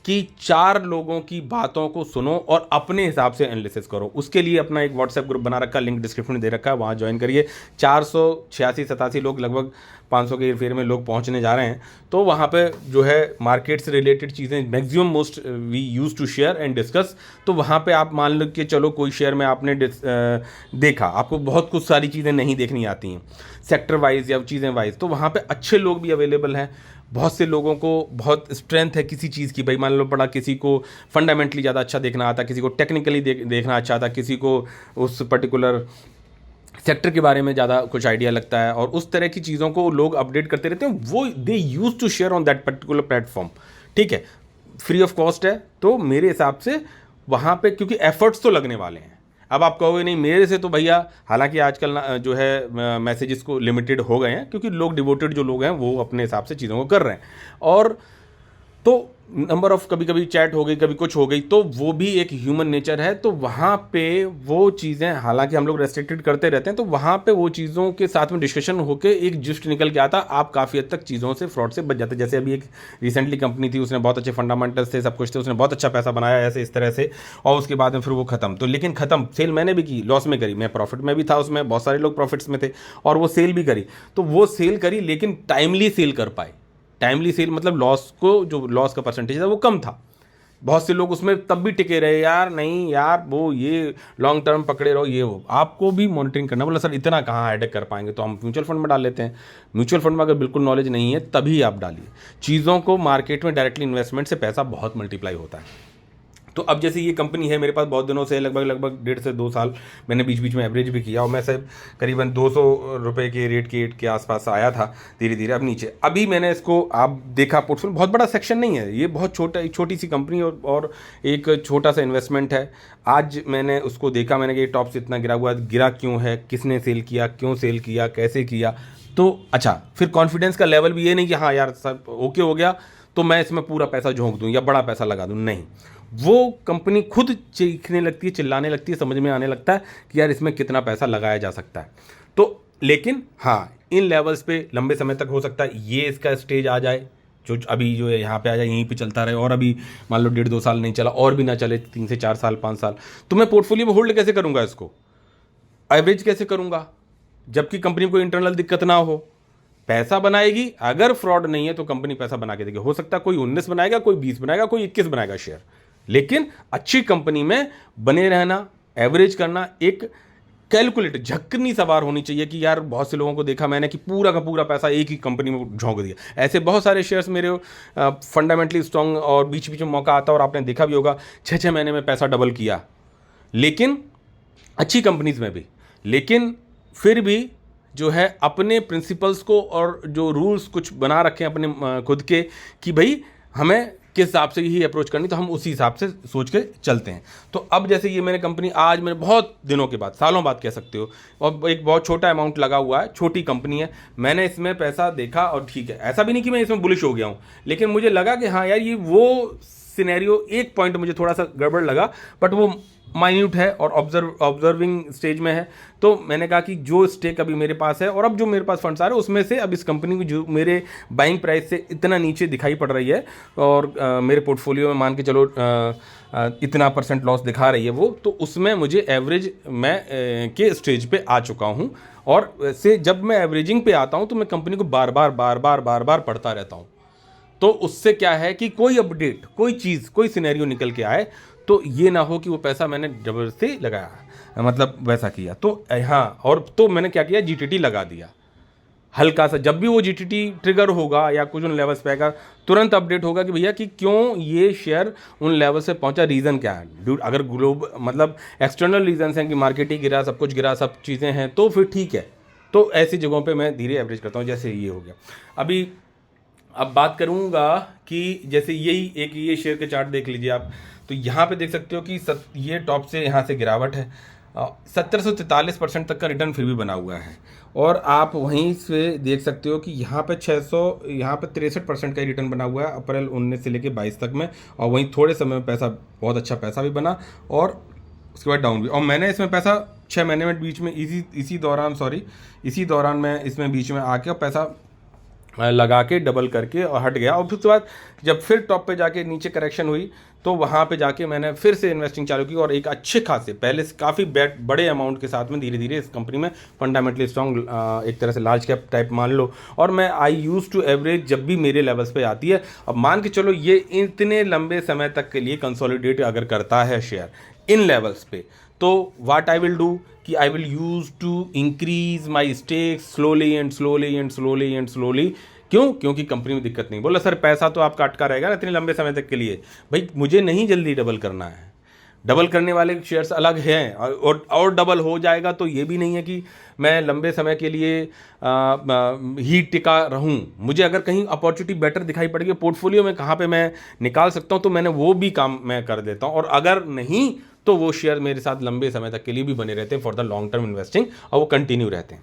कि 4 लोगों की बातों को सुनो और अपने हिसाब से एनालिसिस करो। उसके लिए अपना एक व्हाट्सएप ग्रुप बना रखा, लिंक डिस्क्रिप्शन में दे रखा है, वहाँ ज्वाइन करिए। 486-87 लोग, लगभग 500 के फेर में लोग पहुँचने जा रहे हैं। तो वहाँ पे जो है मार्केट से रिलेटेड चीज़ें maximum most we use to share and discuss. तो वहाँ पे आप मान लो कि चलो कोई शेयर में आपने देखा, आपको बहुत कुछ सारी चीज़ें नहीं देखनी आती हैं सेक्टर वाइज या चीज़ें वाइज, तो वहाँ पे अच्छे लोग भी अवेलेबल हैं। बहुत से लोगों को बहुत स्ट्रेंथ है किसी चीज़ की, भाई मान लो पड़ा, किसी को फंडामेंटली ज़्यादा अच्छा देखना आता, किसी को टेक्निकली देखना अच्छा आता, किसी को उस पर्टिकुलर सेक्टर के बारे में ज़्यादा कुछ आइडिया लगता है, और उस तरह की चीज़ों को लोग अपडेट करते रहते हैं। वो they use to share on that particular platform. ठीक है, फ्री ऑफ कॉस्ट है, तो मेरे हिसाब से वहाँ पे क्योंकि एफर्ट्स तो लगने वाले हैं। अब आप कहोगे नहीं मेरे से तो भैया, हालांकि आजकल जो है मैसेजेस को लिमिटेड हो गए हैं, क्योंकि लोग डिवोटेड जो लोग हैं वो अपने हिसाब से चीज़ों को कर रहे हैं, और तो नंबर ऑफ कभी कभी चैट हो गई, कभी कुछ हो गई, तो वो भी एक ह्यूमन नेचर है। तो वहाँ पे वो चीज़ें, हालांकि हम लोग रेस्ट्रिक्टेड करते रहते हैं, तो वहाँ पे वो चीज़ों के साथ में डिस्कशन होकर एक जिस्ट निकल के आता, आप काफ़ी हद तक चीज़ों से, फ्रॉड से बच जाते। जैसे अभी एक रिसेंटली कंपनी थी, उसने बहुत अच्छे फंडामेंटल्स थे, सब कुछ थे, उसने बहुत अच्छा पैसा बनाया ऐसे इस तरह से, और उसके बाद में फिर वो खत्म। तो लेकिन खत्म, सेल मैंने भी की, लॉस में करी, मैं प्रॉफिट में भी था उसमें, बहुत सारे लोग प्रॉफिट्स में थे, और वो सेल भी करी। तो वो सेल करी, लेकिन टाइमली सेल कर पाए। टाइमली सेल मतलब लॉस को, जो लॉस का परसेंटेज था वो कम था। बहुत से लोग उसमें तब भी टिके रहे, यार नहीं यार वो ये लॉन्ग टर्म पकड़े रहो, ये वो आपको भी मॉनिटरिंग करना। बोला सर इतना कहाँ हेडेक कर पाएंगे, तो हम म्यूचुअल फंड में डाल लेते हैं। म्यूचुअल फंड में अगर बिल्कुल नॉलेज नहीं है तभी आप डालिए चीज़ों को। मार्केट में डायरेक्टली इन्वेस्टमेंट से पैसा बहुत मल्टीप्लाई होता है। तो अब जैसे ये कंपनी है मेरे पास बहुत दिनों से, लगभग 1.5 से 2 साल मैंने बीच बीच में एवरेज भी किया, और मैं सब करीबन 200 रुपये के रेट के आसपास आया था, धीरे धीरे अब नीचे। अभी मैंने इसको आप देखा, पोर्टफोलियो बहुत बड़ा सेक्शन नहीं है, ये बहुत छोटी सी कंपनी और एक छोटा सा इन्वेस्टमेंट है। आज मैंने उसको देखा, मैंने कि टॉप से इतना गिरा हुआ, गिरा क्यों है, किसने सेल किया, क्यों सेल किया, कैसे किया। तो अच्छा, फिर कॉन्फिडेंस का लेवल भी ये नहीं कि हाँ यार सब ओके हो गया तो मैं इसमें पूरा पैसा झोंक दूं या बड़ा पैसा लगा दूं, नहीं। वो कंपनी खुद चीखने लगती है, चिल्लाने लगती है, समझ में आने लगता है कि यार इसमें कितना पैसा लगाया जा सकता है। तो लेकिन हाँ, इन लेवल्स पे लंबे समय तक हो सकता है ये इसका स्टेज आ जाए, जो अभी जो है यहाँ पे आ जाए, यहीं पे चलता रहे, और अभी मान लो 1.5-2 साल नहीं चला, और भी ना चले 3 से 4 साल 5 साल, तो मैं पोर्टफोलियो में होल्ड कैसे करूँगा, इसको एवरेज कैसे करूँगा, जबकि कंपनी को इंटरनल दिक्कत ना हो। पैसा बनाएगी, अगर फ्रॉड नहीं है तो कंपनी पैसा बना के देगी। हो सकता है कोई 19 बनाएगा, कोई 20 बनाएगा, कोई 21 बनाएगा शेयर, लेकिन अच्छी कंपनी में बने रहना, एवरेज करना, एक कैलकुलेट झक्कनी सवार होनी चाहिए कि यार बहुत से लोगों को देखा मैंने कि पूरा का पूरा पैसा एक ही कंपनी में झोंक दिया। ऐसे बहुत सारे शेयर्स मेरे फंडामेंटली स्ट्रॉन्ग, और बीच बीच में मौका आता, और आपने देखा भी होगा 6-6 महीने में पैसा डबल किया, लेकिन अच्छी कंपनीज में भी। लेकिन फिर भी जो है अपने प्रिंसिपल्स को और जो रूल्स कुछ बना रखे हैं अपने खुद के, कि भाई हमें किस हिसाब से ही अप्रोच करनी, तो हम उसी हिसाब से सोच के चलते हैं। तो अब जैसे ये मैंने कंपनी आज मैंने बहुत दिनों के बाद, सालों बाद कह सकते हो, और एक बहुत छोटा अमाउंट लगा हुआ है, छोटी कंपनी है, मैंने इसमें पैसा देखा, और ठीक है, ऐसा भी नहीं कि मैं इसमें बुलिश हो गया हूँ, लेकिन मुझे लगा कि हाँ यार ये वो सिनेरियो, एक पॉइंट मुझे थोड़ा सा गड़बड़ लगा, बट वो माइन्यूट है और ऑब्जर्विंग स्टेज में है। तो मैंने कहा कि जो स्टेक अभी मेरे पास है, और अब जो मेरे पास फंड्स आ रहे हैं उसमें से अब इस कंपनी की जो मेरे बाइंग प्राइस से इतना नीचे दिखाई पड़ रही है, और मेरे पोर्टफोलियो में मान के चलो इतना % लॉस दिखा रही है वो, तो उसमें मुझे एवरेज मैं के स्टेज पे आ चुका हूँ। और से जब मैं एवरेजिंग पे आता हूँ तो मैं कंपनी को बार बार पढ़ता रहता हूँ। तो उससे क्या है कि कोई अपडेट, कोई चीज़, कोई सिनेरियो निकल के आए, तो ये ना हो कि वो पैसा मैंने जबरदस्ती लगाया, मतलब वैसा किया। तो हाँ, और तो मैंने क्या किया, जीटीटी लगा दिया हल्का सा। जब भी वो जीटीटी ट्रिगर होगा या कुछ उन लेवल्स पे आएगा, तुरंत अपडेट होगा कि भैया कि क्यों ये शेयर उन लेवल से पहुंचा, रीज़न क्या है। ड्यूड, अगर मतलब एक्सटर्नल रीजन्स हैं कि मार्केट ही गिरा, सब कुछ गिरा, सब चीज़ें हैं, तो फिर ठीक है। तो ऐसी जगहों पे मैं धीरे एवरेज करता हूँ, जैसे ये हो गया। अभी अब बात करूंगा कि जैसे यही एक ये शेयर के चार्ट देख लीजिए आप, तो यहाँ पे देख सकते हो कि ये टॉप से यहाँ से गिरावट है, 1743% तक का रिटर्न फिर भी बना हुआ है। और आप वहीं से देख सकते हो कि यहाँ पे 600, यहाँ पे 63% का ही रिटर्न बना हुआ है अप्रैल 19 से लेके 22 तक में। और वहीं थोड़े समय में पैसा, बहुत अच्छा पैसा भी बना और उसके बाद डाउन भी। और मैंने इसमें पैसा 6 महीने में बीच में इसी दौरान मैं इसमें बीच में आके और पैसा लगा के डबल करके और हट गया। और फिर उसके बाद जब फिर टॉप पे जाके नीचे करेक्शन हुई तो वहाँ पे जाके मैंने फिर से इन्वेस्टिंग चालू की और एक अच्छे खासे पहले से काफ़ी बड़े अमाउंट के साथ में धीरे धीरे इस कंपनी में फंडामेंटली स्ट्रॉन्ग, एक तरह से लार्ज कैप टाइप मान लो। और मैं आई यूज़ टू एवरेज जब भी मेरे लेवल्स पे आती है। अब मान के चलो ये इतने लंबे समय तक के लिए कंसोलिडेट अगर करता है शेयर इन लेवल्स पे, तो व्हाट आई विल डू कि I will use to increase my stake slowly and slowly and slowly and slowly. क्यों? क्योंकि कंपनी में दिक्कत नहीं। बोला सर पैसा तो आपका अटका रहेगा ना इतने लंबे समय तक के लिए। भाई मुझे नहीं जल्दी डबल करना है, डबल करने वाले शेयर्स अलग हैं और डबल हो जाएगा तो ये भी नहीं है कि मैं लंबे समय के लिए ही टिका रहूं। मुझे अगर कहीं अपॉर्चुनिटी बेटर दिखाई पड़ेगी पोर्टफोलियो में कहाँ पे मैं निकाल सकता हूं तो मैंने वो भी काम मैं कर देता हूं। और अगर नहीं तो वो शेयर मेरे साथ लंबे समय तक के लिए भी बने रहते हैं for the long term investing, और वो कंटिन्यू रहते हैं।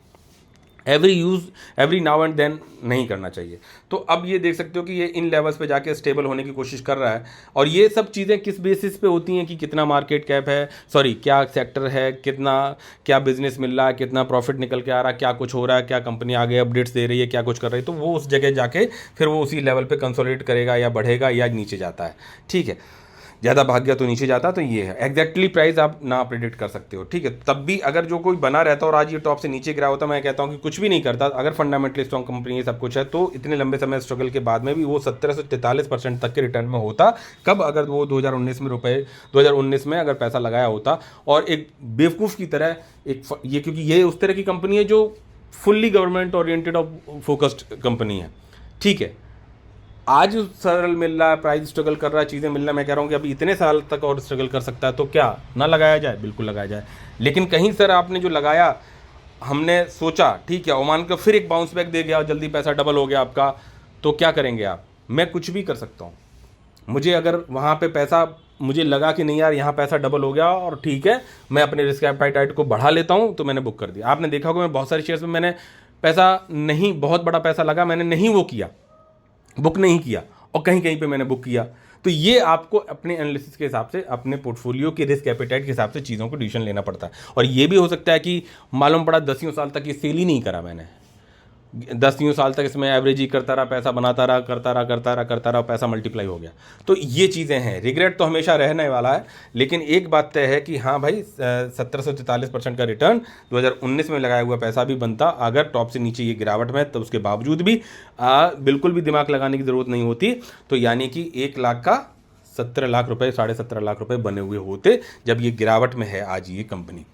एवरी नाउ एंड देन नहीं करना चाहिए। तो अब ये देख सकते हो कि ये इन लेवल्स पे जाके स्टेबल होने की कोशिश कर रहा है। और ये सब चीज़ें किस बेसिस पे होती हैं कि कितना मार्केट कैप है, क्या सेक्टर है, क्या बिजनेस मिल रहा है, कितना प्रॉफिट निकल के आ रहा है, क्या कुछ हो रहा है, क्या कंपनी आगे अपडेट्स दे रही है, क्या कुछ कर रही है। तो वो उस जगह जाके फिर वो उसी लेवल पे कंसोलिडेट करेगा या बढ़ेगा या नीचे जाता है। ठीक है, ज़्यादा भाग गया तो नीचे जाता, तो ये है एग्जैक्टली प्राइस आप ना प्रेडिक्ट कर सकते हो। ठीक है, तब भी अगर जो कोई बना रहता और आज ये टॉप से नीचे गिरा होता, मैं कहता हूँ कि कुछ भी नहीं करता, अगर फंडामेंटली स्ट्रॉन्ग कंपनी है सब कुछ है तो इतने लंबे समय स्ट्रगल के बाद में भी वो 17 से 43% तक के रिटर्न में होता। कब? अगर वो 2019 में अगर पैसा लगाया होता और एक बेवकूफ़ की तरह ये, क्योंकि ये उस तरह की कंपनी है जो फुल्ली गवर्नमेंट ओरिएंटेड और फोकस्ड कंपनी है। ठीक है, आज सरल मिल रहा है, प्राइस स्ट्रगल कर रहा है, चीज़ें मिल रहा है, मैं कह रहा हूँ कि अभी इतने साल तक और स्ट्रगल कर सकता है तो क्या ना लगाया जाए? बिल्कुल लगाया जाए। लेकिन कहीं सर आपने जो लगाया, हमने सोचा ठीक है, ओमान का फिर एक बाउंस बैक दे गया और जल्दी पैसा डबल हो गया आपका, तो क्या करेंगे आप? मैं कुछ भी कर सकता हूँ। मुझे अगर वहाँ पे पैसा, मुझे लगा कि नहीं यार यहाँ पैसा डबल हो गया और ठीक है मैं अपने रिस्क एपेटाइट को बढ़ा लेता हूँ, तो मैंने बुक कर दिया। आपने देखा होगा मैं बहुत सारे शेयर्स में मैंने पैसा नहीं, बहुत बड़ा पैसा लगा, मैंने नहीं वो किया, बुक नहीं किया, और कहीं कहीं पे मैंने बुक किया। तो ये आपको अपने एनालिसिस के हिसाब से, अपने पोर्टफोलियो के रिस्क एपेटाइट के हिसाब से चीज़ों को डिसीजन लेना पड़ता है। और ये भी हो सकता है कि मालूम पड़ा 10 साल तक ये सेल ही नहीं करा मैंने, 10 साल तक इसमें एवरेज ही करता रहा, पैसा बनाता रहा, करता रहा, पैसा मल्टीप्लाई हो गया। तो ये चीज़ें हैं, रिग्रेट तो हमेशा रहने वाला है। लेकिन एक बात तय है कि हाँ भाई 1743% का रिटर्न 2019 में लगाया हुआ पैसा भी बनता अगर टॉप से नीचे ये गिरावट में, तो उसके बावजूद भी बिल्कुल भी दिमाग लगाने की ज़रूरत नहीं होती। तो यानी कि 1 लाख का 17 लाख रुपये, 17.5 लाख रुपये बने हुए होते जब ये गिरावट में है आज ये कंपनी।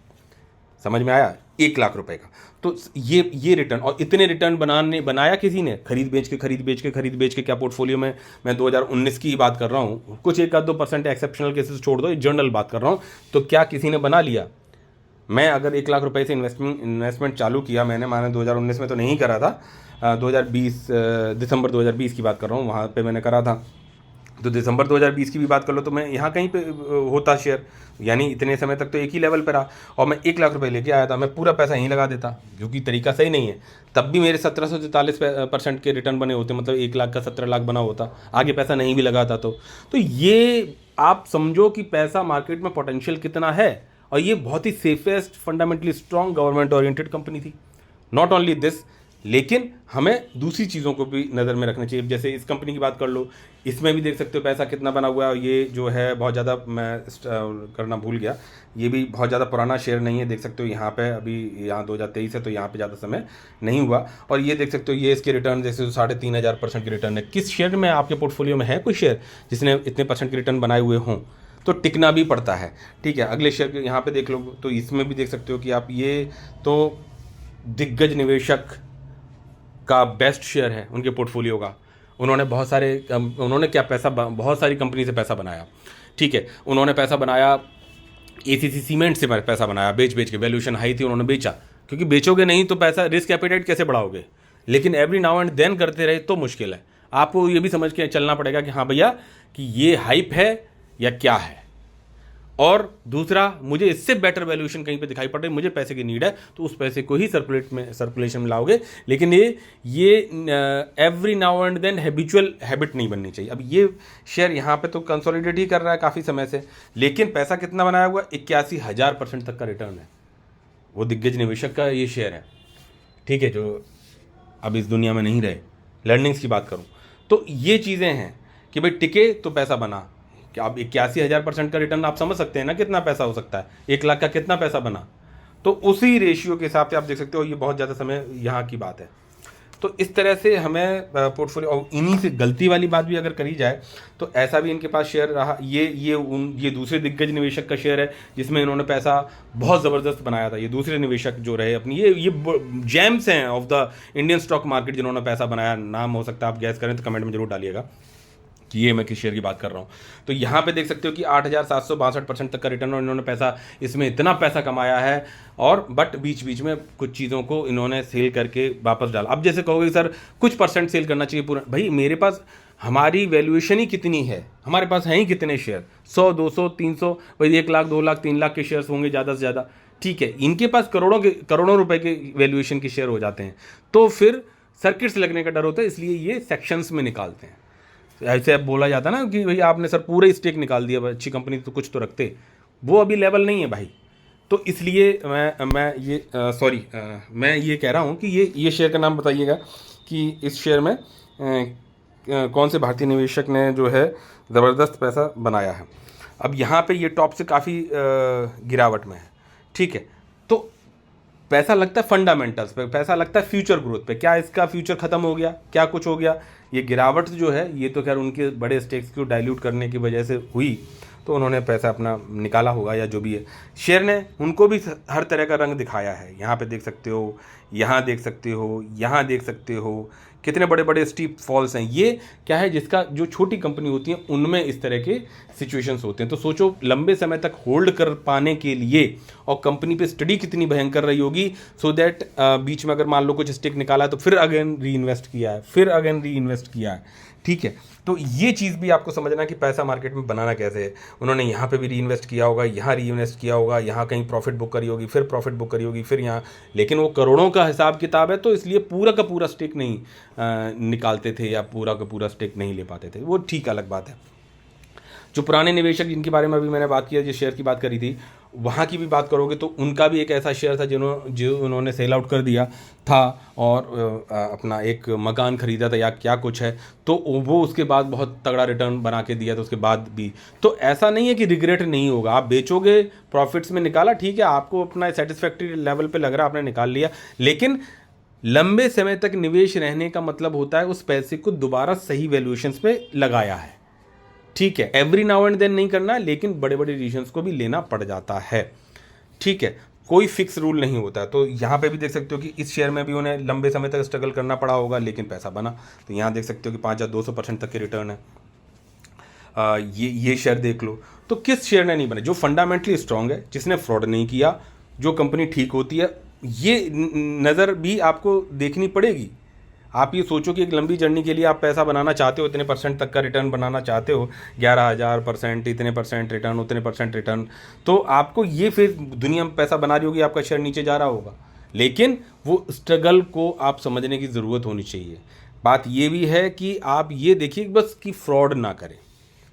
समझ में आया? 1 लाख रुपए का। तो ये रिटर्न, और इतने रिटर्न बनाया किसी ने? खरीद बेच के क्या पोर्टफोलियो में, मैं 2019 की ही बात कर रहा हूँ, कुछ 1-2% एक्सेप्शनल केसेस छोड़ दो, जनरल बात कर रहा हूँ, तो क्या किसी ने बना लिया? मैं अगर 1 लाख रुपए से इन्वेस्टमेंट चालू किया मैंने, माने 2019 में तो नहीं करा था, 2020 दिसंबर 2020 की बात कर रहा हूँ, वहाँ पे मैंने करा था। तो दिसंबर 2020 की भी बात कर लो तो मैं यहाँ कहीं पे होता शेयर, यानी इतने समय तक तो एक ही लेवल पर रहा, और मैं 1 लाख रुपए लेके आया था, मैं पूरा पैसा यहीं लगा देता, क्योंकि तरीका सही नहीं है। तब भी मेरे 1743% के रिटर्न बने होते, मतलब 1 लाख का 17 लाख बना होता, आगे पैसा नहीं भी लगाता। तो ये आप समझो कि पैसा मार्केट में पोटेंशियल कितना है। और ये बहुत ही safest, fundamentally strong, government oriented company थी। नॉट ओनली दिस, लेकिन हमें दूसरी चीज़ों को भी नज़र में रखना चाहिए। जैसे इस कंपनी की बात कर लो, इसमें भी देख सकते हो पैसा कितना बना हुआ है। और ये जो है बहुत ज़्यादा, मैं करना भूल गया, ये भी बहुत ज़्यादा पुराना शेयर नहीं है, देख सकते हो यहाँ पे अभी, यहाँ 2023 है तो यहाँ पे ज़्यादा समय नहीं हुआ। और ये देख सकते हो ये इसके रिटर्न जैसे 3,500% के रिटर्न है। किस शेयर में आपके पोर्टफोलियो में है कोई शेयर जिसने इतने % के रिटर्न बनाए हुए हों? तो टिकना भी पड़ता है। ठीक है, अगले शेयर यहाँ पे देख लो, तो इसमें भी देख सकते हो कि आप, ये तो दिग्गज निवेशक का बेस्ट शेयर है उनके पोर्टफोलियो का। उन्होंने बहुत सारी कंपनी से पैसा बनाया। ठीक है, उन्होंने पैसा बनाया, एसीसी सीमेंट से पैसा बनाया, बेच के, वैल्यूएशन हाई थी उन्होंने बेचा, क्योंकि बेचोगे नहीं तो पैसा, रिस्क एपेटाइट कैसे बढ़ाओगे? लेकिन एवरी नाउ एंड देन करते रहे तो मुश्किल है। आपको ये भी समझ के चलना पड़ेगा कि हाँ भैया कि ये हाइप है या क्या है। और दूसरा, मुझे इससे बेटर वैल्यूएशन कहीं पे दिखाई पड़ रही, मुझे पैसे की नीड है, तो उस पैसे को ही सर्कुलेशन में लाओगे। लेकिन ये every now and then habitual habit नहीं बननी चाहिए। अब ये शेयर यहाँ पे तो कंसोलिडेट ही कर रहा है काफ़ी समय से, लेकिन पैसा कितना बनाया हुआ, 81,000% तक का रिटर्न है। वो दिग्गज निवेशक का ये शेयर है, ठीक है, जो अब इस दुनिया में नहीं रहे। लर्निंग्स की बात करूँ तो ये चीज़ें हैं कि भाई टिके तो पैसा बना। कि आप 81,000% का रिटर्न आप समझ सकते हैं ना कितना पैसा हो सकता है, 1 लाख का कितना पैसा बना। तो उसी रेशियो के हिसाब से आप देख सकते हो, ये बहुत ज़्यादा समय यहाँ की बात है। तो इस तरह से हमें पोर्टफोलियो, और इन्हीं से गलती वाली बात भी अगर करी जाए तो ऐसा भी इनके पास शेयर रहा। ये दूसरे दिग्गज निवेशक का शेयर है जिसमें इन्होंने पैसा बहुत ज़बरदस्त बनाया था। ये दूसरे निवेशक जो रहे अपनी, ये जेम्स हैं of the Indian stock market जिन्होंने पैसा बनाया। नाम हो सकता है, आप गैस करें तो कमेंट में जरूर डालिएगा कि ये मैं किस शेयर की बात कर रहा हूँ। तो यहाँ पे देख सकते हो कि 8,762% तक का रिटर्न, और इन्होंने पैसा, इसमें इतना पैसा कमाया है। और बट बीच बीच में कुछ चीज़ों को इन्होंने सेल करके वापस डाला। अब जैसे कहोगे सर कुछ परसेंट सेल करना चाहिए पूरा, भाई मेरे पास हमारी वैल्यूएशन ही कितनी है, हमारे पास हैं ही कितने शेयर, 100, 200, 300, भाई 1 लाख, 2 लाख, 3 लाख के शेयर्स होंगे ज़्यादा से ज़्यादा, ठीक है। इनके पास करोड़ों रुपए के वैल्यूएशन के शेयर हो जाते हैं। तो फिर सर्किट्स लगने का डर होता है, इसलिए ये सेक्शंस में निकालते हैं। ऐसे अब बोला जाता है ना कि भाई आपने सर पूरे स्टेक निकाल दिया, अच्छी कंपनी तो कुछ तो रखते, वो अभी लेवल नहीं है भाई। तो इसलिए मैं ये कह रहा हूँ कि ये शेयर का नाम बताइएगा कि इस शेयर में कौन से भारतीय निवेशक ने जो है ज़बरदस्त पैसा बनाया है। अब यहाँ पे ये टॉप से काफ़ी गिरावट में है, ठीक है। तो पैसा लगता है फंडामेंटल्स पे, पैसा लगता है फ्यूचर ग्रोथ पे। क्या इसका फ्यूचर ख़त्म हो गया, क्या कुछ हो गया? ये गिरावट जो है ये तो खैर उनके बड़े स्टेक्स को डाइल्यूट करने की वजह से हुई, तो उन्होंने पैसा अपना निकाला होगा या जो भी है। शेयर ने उनको भी हर तरह का रंग दिखाया है। यहाँ पे देख सकते हो, यहाँ देख सकते हो, यहाँ देख सकते हो, कितने बड़े बड़े स्टीप फॉल्स हैं। ये क्या है, जिसका जो छोटी कंपनी होती है उनमें इस तरह के सिचुएशंस होते हैं। तो सोचो लंबे समय तक होल्ड कर पाने के लिए, और कंपनी पे स्टडी कितनी भयंकर रही होगी, सो दैट बीच में अगर मान लो कुछ स्टेक निकाला है तो फिर अगेन री इन्वेस्ट किया है, फिर अगेन री इन्वेस्ट किया है, ठीक है। तो ये चीज़ भी आपको समझना कि पैसा मार्केट में बनाना कैसे है। उन्होंने यहाँ पे भी री इन्वेस्ट किया होगा, यहाँ री इन्वेस्ट किया होगा, यहाँ कहीं प्रॉफिट बुक करी होगी, फिर प्रॉफिट बुक करी होगी, फिर यहाँ, लेकिन वो करोड़ों का हिसाब किताब है, तो इसलिए पूरा का पूरा स्टेक नहीं निकालते थे या पूरा का पूरा स्टेक नहीं ले पाते थे, वो ठीक अलग बात है। जो पुराने निवेशक जिनके बारे में अभी मैंने बात किया, जिस शेयर की बात करी थी, वहाँ की भी बात करोगे तो उनका भी एक ऐसा शेयर था जो उन्होंने सेल आउट कर दिया था और अपना एक मकान खरीदा था या क्या कुछ है, तो वो उसके बाद बहुत तगड़ा रिटर्न बना के दिया था उसके बाद भी। तो ऐसा नहीं है कि रिग्रेट नहीं होगा, आप बेचोगे, प्रॉफिट्स में निकाला, ठीक है, आपको अपना सेटिस्फैक्ट्री लेवल पे लग रहा है आपने निकाल लिया, लेकिन लंबे समय तक निवेश रहने का मतलब होता है उस पैसे को दोबारा सही वैल्यूएशंस पे लगाया है, ठीक है। एवरी नाउ एंड देन नहीं करना, लेकिन बड़े बड़े डिसीजंस को भी लेना पड़ जाता है, ठीक है। कोई फिक्स रूल नहीं होता। तो यहाँ पे भी देख सकते हो कि इस शेयर में भी उन्हें लंबे समय तक स्ट्रगल करना पड़ा होगा, लेकिन पैसा बना। तो यहाँ देख सकते हो कि 5,200% तक के रिटर्न है। ये शेयर देख लो, तो किस शेयर ने नहीं बने? जो फंडामेंटली स्ट्रांग है, जिसने फ्रॉड नहीं किया, जो कंपनी ठीक होती है, ये नज़र भी आपको देखनी पड़ेगी। आप ये सोचो कि एक लंबी जर्नी के लिए आप पैसा बनाना चाहते हो, इतने परसेंट तक का रिटर्न बनाना चाहते हो, 11,000%, इतने परसेंट रिटर्न, उतने परसेंट रिटर्न, तो आपको ये फिर दुनिया में पैसा बना रही होगी, आपका शेयर नीचे जा रहा होगा, लेकिन वो स्ट्रगल को आप समझने की ज़रूरत होनी चाहिए। बात ये भी है कि आप ये देखिए बस कि फ्रॉड ना करें।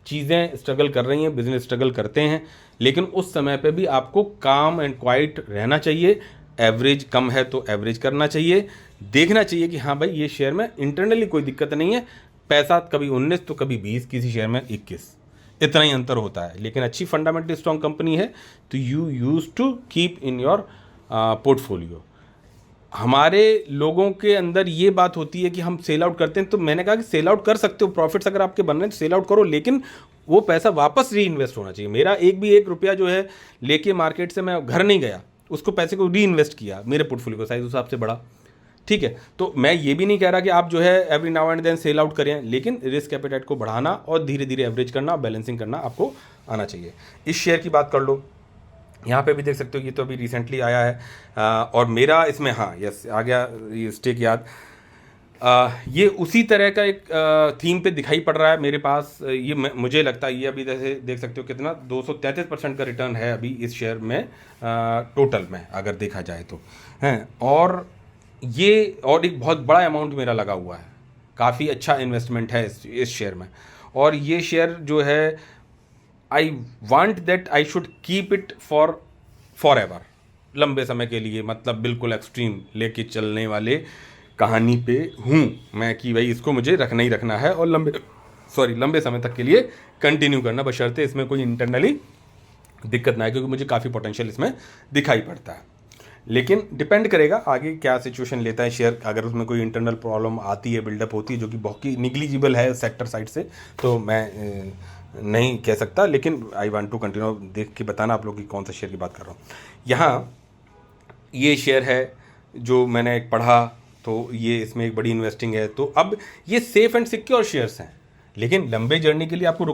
चीज़ें स्ट्रगल कर रही हैं, बिजनेस स्ट्रगल करते हैं, लेकिन उस समय पे भी आपको काम एंड क्वाइट रहना चाहिए। एवरेज कम है तो एवरेज करना चाहिए, देखना चाहिए कि हाँ भाई ये शेयर में इंटरनली कोई दिक्कत नहीं है, पैसा कभी 19 तो कभी 20, किसी शेयर में 21, इतना ही अंतर होता है, लेकिन अच्छी फंडामेंटली स्ट्रॉन्ग कंपनी है तो you use to keep in your portfolio. हमारे लोगों के अंदर ये बात होती है कि हम सेल आउट करते हैं, तो मैंने कहा कि सेल आउट कर सकते हो, प्रॉफिट्स अगर आपके बन रहे हैं सेल आउट करो, लेकिन वो पैसा वापस री इन्वेस्ट होना चाहिए। मेरा एक रुपया जो है लेके मार्केट से मैं घर नहीं गया, उसको पैसे को री इन्वेस्ट किया, मेरे पोर्टफोलियो को साइज उस हिसाब से बढ़ा, ठीक है। तो मैं ये भी नहीं कह रहा कि आप जो है every now and then sell out करें, लेकिन रिस्क एपेटाइट को बढ़ाना और धीरे धीरे एवरेज करना, बैलेंसिंग करना आपको आना चाहिए। इस शेयर की बात कर लो, यहाँ पे भी देख सकते हो, ये तो अभी रिसेंटली आया है और मेरा इसमें, हाँ यस आ गया ये स्टेक याद। ये उसी तरह का एक थीम पे दिखाई पड़ रहा है मेरे पास। ये मुझे लगता है ये अभी जैसे देख सकते हो कितना 233% का रिटर्न है अभी इस शेयर में, टोटल में अगर देखा जाए तो हैं। और ये और एक बहुत बड़ा अमाउंट मेरा लगा हुआ है, काफ़ी अच्छा इन्वेस्टमेंट है इस शेयर में। और ये शेयर जो है I want that I should keep it for ever, लंबे समय के लिए, मतलब बिल्कुल एक्सट्रीम लेके चलने वाले कहानी पे हूँ मैं कि भाई इसको मुझे रखना ही रखना है और लंबे समय तक के लिए कंटिन्यू करना, बशर्ते इसमें कोई इंटरनली दिक्कत ना आए, क्योंकि मुझे काफ़ी पोटेंशियल इसमें दिखाई पड़ता है। लेकिन डिपेंड करेगा आगे क्या सिचुएशन लेता है शेयर। अगर उसमें कोई इंटरनल प्रॉब्लम आती है, बिल्डअप होती है जो कि बहुत ही निग्लिजिबल है सेक्टर साइड से, तो मैं नहीं कह सकता। लेकिन आई वांट टू कंटिन्यू देख के बताना आप लोग कि कौन सा शेयर की बात कर रहा हूँ। यहाँ ये शेयर है जो मैंने एक पढ़ा, तो ये इसमें एक बड़ी इन्वेस्टिंग है। तो अब ये सेफ एंड सिक्योर शेयर्स हैं, लेकिन लंबे जर्नी के लिए आपको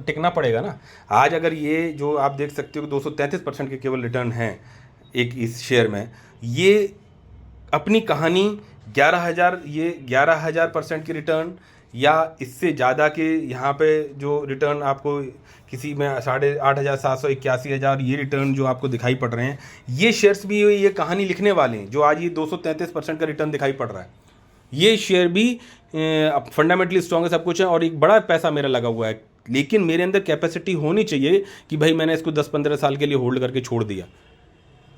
टिकना पड़ेगा ना। आज अगर ये जो आप देख सकते हो 233% के केवल रिटर्न हैं एक इस शेयर में, ये अपनी कहानी 11,000% की रिटर्न या इससे ज़्यादा के यहाँ पे जो रिटर्न आपको किसी में 8,700 81,000 ये रिटर्न जो आपको दिखाई पड़ रहे हैं, ये शेयर्स भी ये कहानी लिखने वाले हैं। जो आज ये 233% का रिटर्न दिखाई पड़ रहा है, ये शेयर भी फंडामेंटली स्ट्रॉन्ग है, सब कुछ है और एक बड़ा पैसा मेरा लगा हुआ है। लेकिन मेरे अंदर कैपेसिटी होनी चाहिए कि भाई मैंने इसको 10-15 साल के लिए होल्ड करके छोड़ दिया।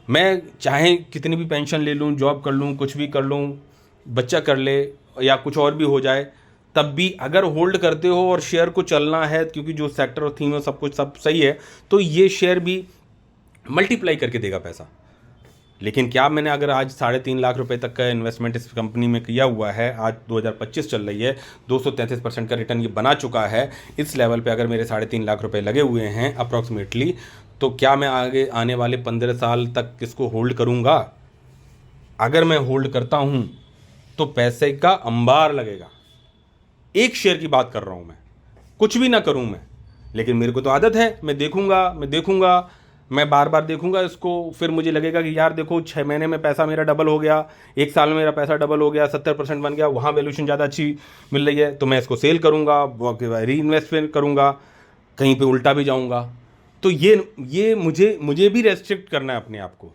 मैं चाहे कितनी भी पेंशन ले लूँ, जॉब कर लूँ, कुछ भी कर लूँ, बच्चा कर ले या कुछ और भी हो जाए, तब भी अगर होल्ड करते हो और शेयर को चलना है, क्योंकि जो सेक्टर और थीम है सब कुछ सब सही है, तो ये शेयर भी मल्टीप्लाई करके देगा पैसा। लेकिन क्या मैंने अगर आज 3.5 लाख रुपए तक का इन्वेस्टमेंट इस कंपनी में किया हुआ है, आज 2025 चल रही है, 233% का रिटर्न ये बना चुका है, इस लेवल पे अगर मेरे 3.5 लाख रुपए लगे हुए हैं अप्रॉक्सीमेटली, तो क्या मैं आगे आने वाले 15 साल तक इसको होल्ड करूँगा? अगर मैं होल्ड करता हूँ तो पैसे का अंबार लगेगा। एक शेयर की बात कर रहा हूँ मैं, कुछ भी ना करूँ मैं, लेकिन मेरे को तो आदत है, मैं देखूँगा, मैं बार बार देखूंगा इसको, फिर मुझे लगेगा कि यार देखो 6 महीने में पैसा मेरा डबल हो गया, 1 साल में मेरा पैसा डबल हो गया, 70% बन गया, वहाँ वैल्यूशन ज़्यादा अच्छी मिल रही है, तो मैं इसको सेल करूँगा, री इन्वेस्टमेंट करूँगा, कहीं पे उल्टा भी जाऊँगा। तो ये मुझे भी रेस्ट्रिक्ट करना है अपने आप को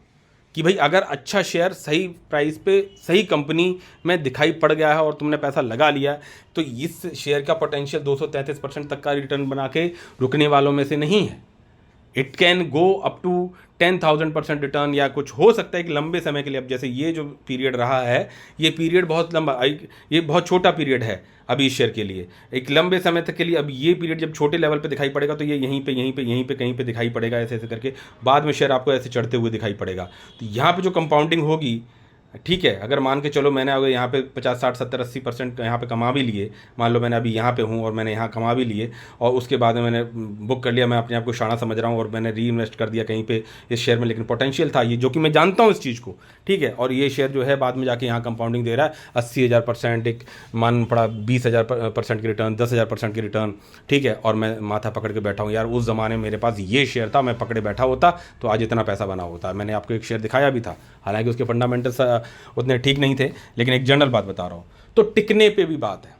कि भाई अगर अच्छा शेयर सही प्राइस पे सही कंपनी में दिखाई पड़ गया है और तुमने पैसा लगा लिया है, तो इस शेयर का पोटेंशियल 233% तक का रिटर्न बना के रुकने वालों में से नहीं है। It can go up to 10,000% return, या कुछ हो सकता है कि लंबे समय के लिए। अब जैसे ये जो पीरियड रहा है, ये पीरियड बहुत लंबा, ये बहुत छोटा पीरियड है अभी इस शेयर के लिए, एक लंबे समय तक के लिए। अब ये पीरियड जब छोटे लेवल पे दिखाई पड़ेगा, तो ये यहीं पे कहीं पे दिखाई पड़ेगा, ऐसे ऐसे करके बाद में शेयर आपको ऐसे चढ़ते हुए दिखाई पड़ेगा। तो यहाँ पे जो कंपाउंडिंग होगी, ठीक है, अगर मान के चलो मैंने अगर यहाँ पे 50, 60, 70, 80% यहाँ पे कमा भी लिए, मान लो मैंने अभी यहाँ पे हूँ और मैंने यहाँ कमा भी लिए, और उसके बाद में मैंने बुक कर लिया, मैं अपने आप को शाना समझ रहा हूँ और मैंने री इन्वेस्ट कर दिया कहीं पे इस शेयर में, लेकिन पोटेंशियल था ये, जो कि मैं जानता हूँ इस चीज़ को, ठीक है, और ये शेयर जो है बाद में जाके यहाँ कंपाउंडिंग दे रहा है 80,000%, एक मान पड़ा 20,000% की रिटर्न, 10,000% की रिटर्न, ठीक है, और मैं माथा पकड़ के बैठा हूँ। यार उस ज़माने में मेरे पास ये शेयर था, मैं पकड़े बैठा होता तो आज इतना पैसा बना होता। मैंने आपको एक शेयर दिखाया भी था, हालांकि उसके फंडामेंटल्स उतने ठीक नहीं थे, लेकिन एक जनरल बात बता रहा हूँ। तो टिकने पे भी बात है।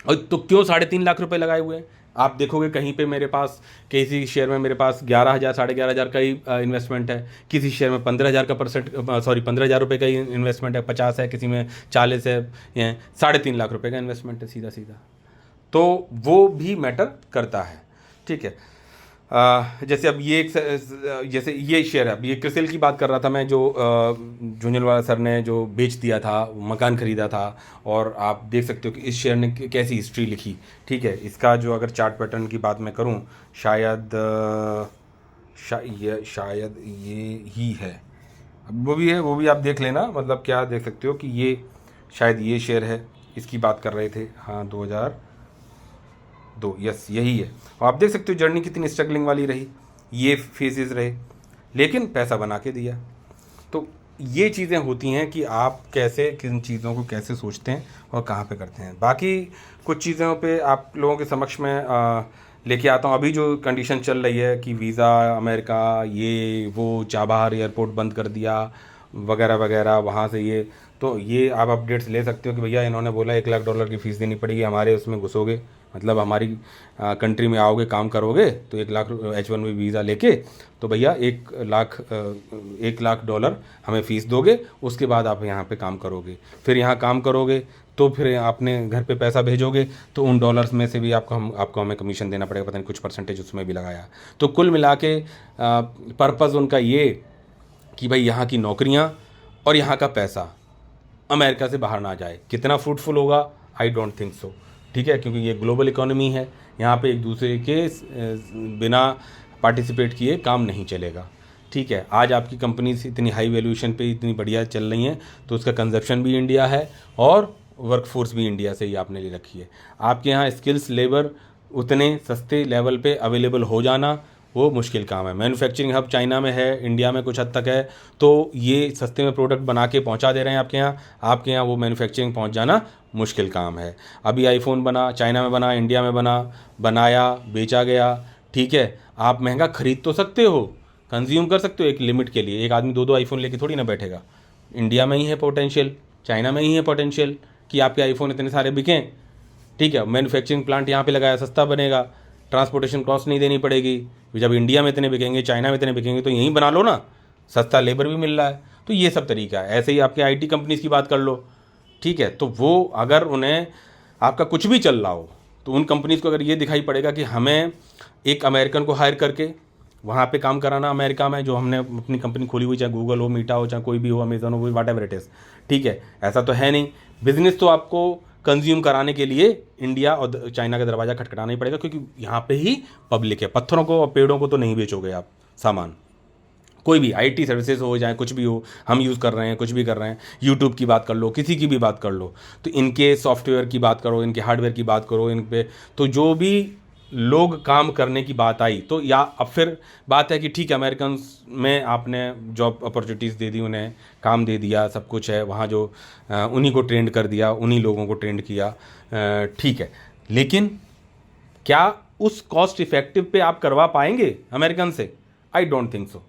और तो क्यों 3.5 लाख रुपए लगाए हुए हैं? आप देखोगे कहीं पे मेरे पास, किसी शेयर में मेरे पास 11,000 11,500 का ही इन्वेस्टमेंट है, किसी शेयर में 15,000 रुपये का ही इन्वेस्टमेंट है, 50 है, किसी में 40 है, 3.5 लाख रुपये का इन्वेस्टमेंट है सीधा सीधा। तो वो भी मैटर करता है, ठीक है। जैसे अब ये जैसे ये शेयर है, अब ये क्रिसिल की बात कर रहा था मैं, जो झुंझुनवाला सर ने जो बेच दिया था, मकान खरीदा था, और आप देख सकते हो कि इस शेयर ने कैसी हिस्ट्री लिखी, ठीक है। इसका जो अगर चार्ट पैटर्न की बात मैं करूं, शायद ये ही है, अब वो भी आप देख लेना, मतलब क्या देख सकते हो कि ये शायद ये शेयर है, इसकी बात कर रहे थे, हाँ 2002, यस यही है। और आप देख सकते हो जर्नी कितनी स्ट्रगलिंग वाली रही, ये फेजेस रहे, लेकिन पैसा बना के दिया। तो ये चीज़ें होती हैं कि आप कैसे किन चीज़ों को कैसे सोचते हैं और कहाँ पे करते हैं। बाकी कुछ चीज़ों पे आप लोगों के समक्ष में लेके आता हूँ। अभी जो कंडीशन चल रही है कि वीज़ा, अमेरिका, ये वो, चाबहार एयरपोर्ट बंद कर दिया, वगैरह वगैरह वहाँ से ये, तो ये आप अपडेट्स ले सकते हो कि भैया इन्होंने बोला $1 लाख की फ़ीस देनी पड़ेगी, हमारे उसमें घुसोगे, मतलब हमारी कंट्री में आओगे, काम करोगे तो $1 लाख H1B वीज़ा लेके, तो भैया $1 लाख हमें फ़ीस दोगे, उसके बाद आप यहाँ पे काम करोगे, फिर यहाँ काम करोगे तो फिर आपने घर पे पैसा भेजोगे, तो उन डॉलर्स में से भी आपको हमें कमीशन देना पड़ेगा, पता नहीं कुछ परसेंटेज उसमें भी लगाया। तो कुल मिला के पर्पज़ उनका ये कि भाई यहाँ की नौकरियाँ और यहाँ का पैसा अमेरिका से बाहर ना जाए। कितना फ्रूटफुल होगा, आई डोंट थिंक सो, ठीक है, क्योंकि ये ग्लोबल इकोनॉमी है, यहाँ पे एक दूसरे के बिना पार्टिसिपेट किए काम नहीं चलेगा, ठीक है। आज आपकी कंपनी इतनी हाई वैल्यूएशन पे इतनी बढ़िया चल रही हैं, तो उसका कंजप्शन भी इंडिया है और वर्कफोर्स भी इंडिया से ही आपने ले रखी है। आपके यहाँ स्किल्स लेबर उतने सस्ते लेवल पे अवेलेबल हो जाना वो मुश्किल काम है। मैन्युफैक्चरिंग हब चाइना में है, इंडिया में कुछ हद तक है, तो ये सस्ते में प्रोडक्ट बना के पहुंचा दे रहे हैं आपके यहाँ वो मैन्युफैक्चरिंग पहुंच जाना मुश्किल काम है। अभी आईफोन बना, चाइना में बना, इंडिया में बना, बनाया, बेचा गया, ठीक है। आप महंगा खरीद तो सकते हो, कंज्यूम कर सकते हो एक लिमिट के लिए, एक आदमी 2 आईफोन लेके थोड़ी ना बैठेगा। इंडिया में ही है पोटेंशियल, चाइना में ही है पोटेंशियल कि आपके आईफोन इतने सारे बिकें, ठीक है। मैन्युफैक्चरिंग प्लांट यहाँ पे लगाया, सस्ता बनेगा, ट्रांसपोर्टेशन कॉस्ट नहीं देनी पड़ेगी। जब इंडिया में इतने बिकेंगे, चाइना में इतने बिकेंगे, तो यहीं बना लो ना, सस्ता लेबर भी मिल रहा है। तो ये सब तरीका है। ऐसे ही आपके आईटी कंपनीज़ की बात कर लो, ठीक है, तो वो अगर उन्हें आपका कुछ भी चल रहा हो, तो उन कंपनीज़ को अगर ये दिखाई पड़ेगा कि हमें एक अमेरिकन को हायर करके वहाँ पे काम कराना अमेरिका में, जो हमने अपनी कंपनी खोली हुई, चाहे गूगल हो, मीटा हो, चाहे कोई भी हो, अमेजन हो, वाट एवर इट इज़, ठीक है, ऐसा तो है नहीं। बिजनेस तो आपको कंज्यूम कराने के लिए इंडिया और चाइना का दरवाज़ा खटखटाना ही पड़ेगा, क्योंकि यहाँ पे ही पब्लिक है। पत्थरों को और पेड़ों को तो नहीं बेचोगे आप सामान, कोई भी आईटी सर्विसेज हो, चाहे कुछ भी हो, हम यूज़ कर रहे हैं, कुछ भी कर रहे हैं, यूट्यूब की बात कर लो, किसी की भी बात कर लो, तो इनके सॉफ्टवेयर की बात करो, इनके हार्डवेयर की बात करो, इन पे तो जो भी लोग काम करने की बात आई, तो या अब फिर बात है कि ठीक है, अमेरिकन में आपने जॉब अपॉर्चुनिटीज़ दे दी, उन्हें काम दे दिया, सब कुछ है वहाँ, जो उन्हीं को ट्रेंड कर दिया, उन्हीं लोगों को ट्रेंड किया, ठीक है, लेकिन क्या उस कॉस्ट इफेक्टिव पे आप करवा पाएंगे अमेरिकन से? I don't think so.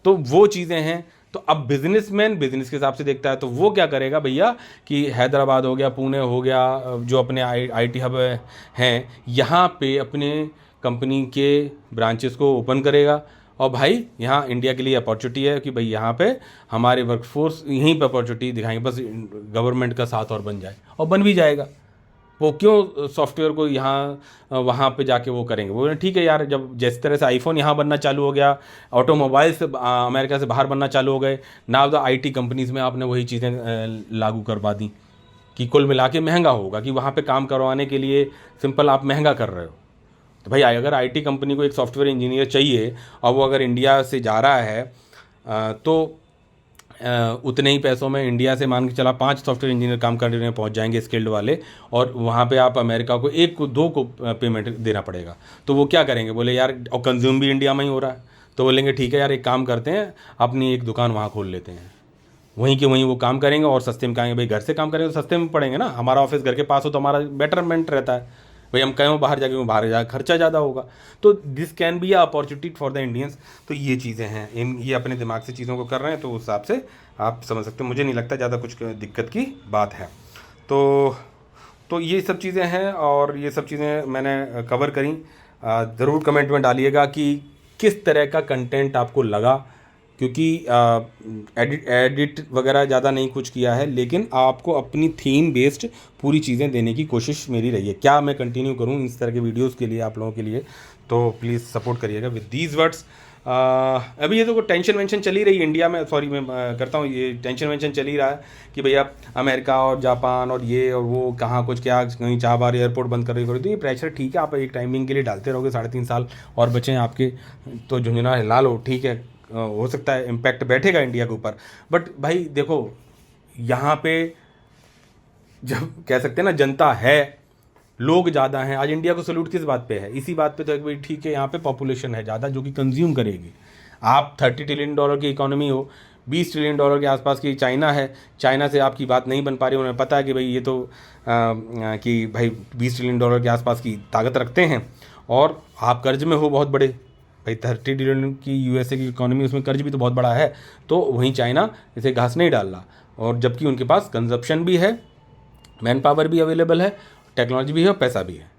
तो वो चीज़ें हैं। तो अब बिजनेसमैन बिजनेस के हिसाब से देखता है, तो वो क्या करेगा भैया कि हैदराबाद हो गया, पुणे हो गया, जो अपने आईटी हब हैं, यहाँ पे अपने कंपनी के ब्रांचेस को ओपन करेगा। और भाई यहाँ इंडिया के लिए अपॉर्चुनिटी है कि भाई यहाँ पे हमारे वर्कफोर्स यहीं पर अपॉर्चुनिटी दिखाएंगे, बस गवर्नमेंट का साथ और बन जाए, और बन भी जाएगा। वो क्यों सॉफ्टवेयर को यहाँ वहाँ पे जाके वो करेंगे? वो ठीक है यार, जब जिस तरह से आईफोन यहाँ बनना चालू हो गया, ऑटोमोबाइल से अमेरिका से बाहर बनना चालू हो गए, नाउ द आईटी कंपनीज़ में आपने वही चीज़ें लागू करवा दी कि कुल मिला के महंगा होगा, कि वहाँ पे काम करवाने के लिए सिंपल आप महंगा कर रहे हो। तो भाई अगर आईटी कंपनी को एक सॉफ्टवेयर इंजीनियर चाहिए और वो अगर इंडिया से जा रहा है, तो उतने ही पैसों में इंडिया से मान के चला 5 सॉफ्टवेयर इंजीनियर काम करने पहुंच जाएंगे, स्किल्ड वाले, और वहाँ पे आप अमेरिका को 1 को 2 को पेमेंट देना पड़ेगा। तो वो क्या करेंगे, बोले यार, और कंज्यूम भी इंडिया में ही हो रहा है, तो बोलेंगे ठीक है यार, एक काम करते हैं, अपनी एक दुकान वहाँ खोल लेते हैं, वहीं के वहीं वो काम करेंगे और सस्ते में कहेंगे। भाई घर से काम करेंगे तो सस्ते में पड़ेंगे ना, हमारा ऑफिस घर के पास हो तो हमारा बेटरमेंट रहता है। भाई हम कहें बाहर जाके, बाहर जाकर खर्चा ज़्यादा होगा। तो this can be a opportunity for the Indians. तो ये चीज़ें हैं, ये अपने दिमाग से चीज़ों को कर रहे हैं, तो उस हिसाब से आप समझ सकते हो। मुझे नहीं लगता ज़्यादा कुछ दिक्कत की बात है। तो ये सब चीज़ें हैं, और ये सब चीज़ें मैंने कवर करी। ज़रूर कमेंट में डालिएगा कि किस तरह का कंटेंट आपको लगा, क्योंकि एडिट वगैरह ज़्यादा नहीं कुछ किया है, लेकिन आपको अपनी थीम बेस्ड पूरी चीज़ें देने की कोशिश मेरी रही है। क्या मैं कंटिन्यू करूं इस तरह के वीडियोस के लिए आप लोगों के लिए? तो प्लीज़ सपोर्ट करिएगा विद दीज वर्ड्स। अभी ये तो टेंशन वेंशन चली रही है इंडिया में, सॉरी मैं करता हूँ, ये टेंशन वेंशन चल ही रहा है कि भैया अमेरिका और जापान और ये और वो कहाँ कुछ क्या, कहीं 4 बार एयरपोर्ट बंद कर रही। तो ये प्रेशर ठीक है, आप एक टाइमिंग के लिए डालते रहोगे, 3.5 साल और बचे हैं आपके, तो झुंझुना हिला लो, ठीक है, हो सकता है इम्पैक्ट बैठेगा इंडिया के ऊपर। बट भाई देखो, यहाँ पे जब कह सकते हैं ना, जनता है, लोग ज़्यादा हैं। आज इंडिया को सल्यूट किस बात पे है? इसी बात पे तो भाई ठीक है, यहाँ पे पॉपुलेशन है ज़्यादा जो कि कंज्यूम करेगी। आप $30 ट्रिलियन की इकोनॉमी हो, $20 ट्रिलियन के आसपास की चाइना है, चाइना से आपकी बात नहीं बन पा रही। उन्हें पता है कि भाई ये तो कि भाई $20 ट्रिलियन के आसपास की ताकत रखते हैं, और आप कर्ज में हो बहुत बड़े, भाई 30 ट्रिलियन की यूएसए की इकोनॉमी, उसमें कर्ज भी तो बहुत बड़ा है, तो वहीं चाइना इसे घास नहीं डाल रहा, और जबकि उनके पास कंजप्शन भी है, मैन पावर भी अवेलेबल है, टेक्नोलॉजी भी है और पैसा भी है।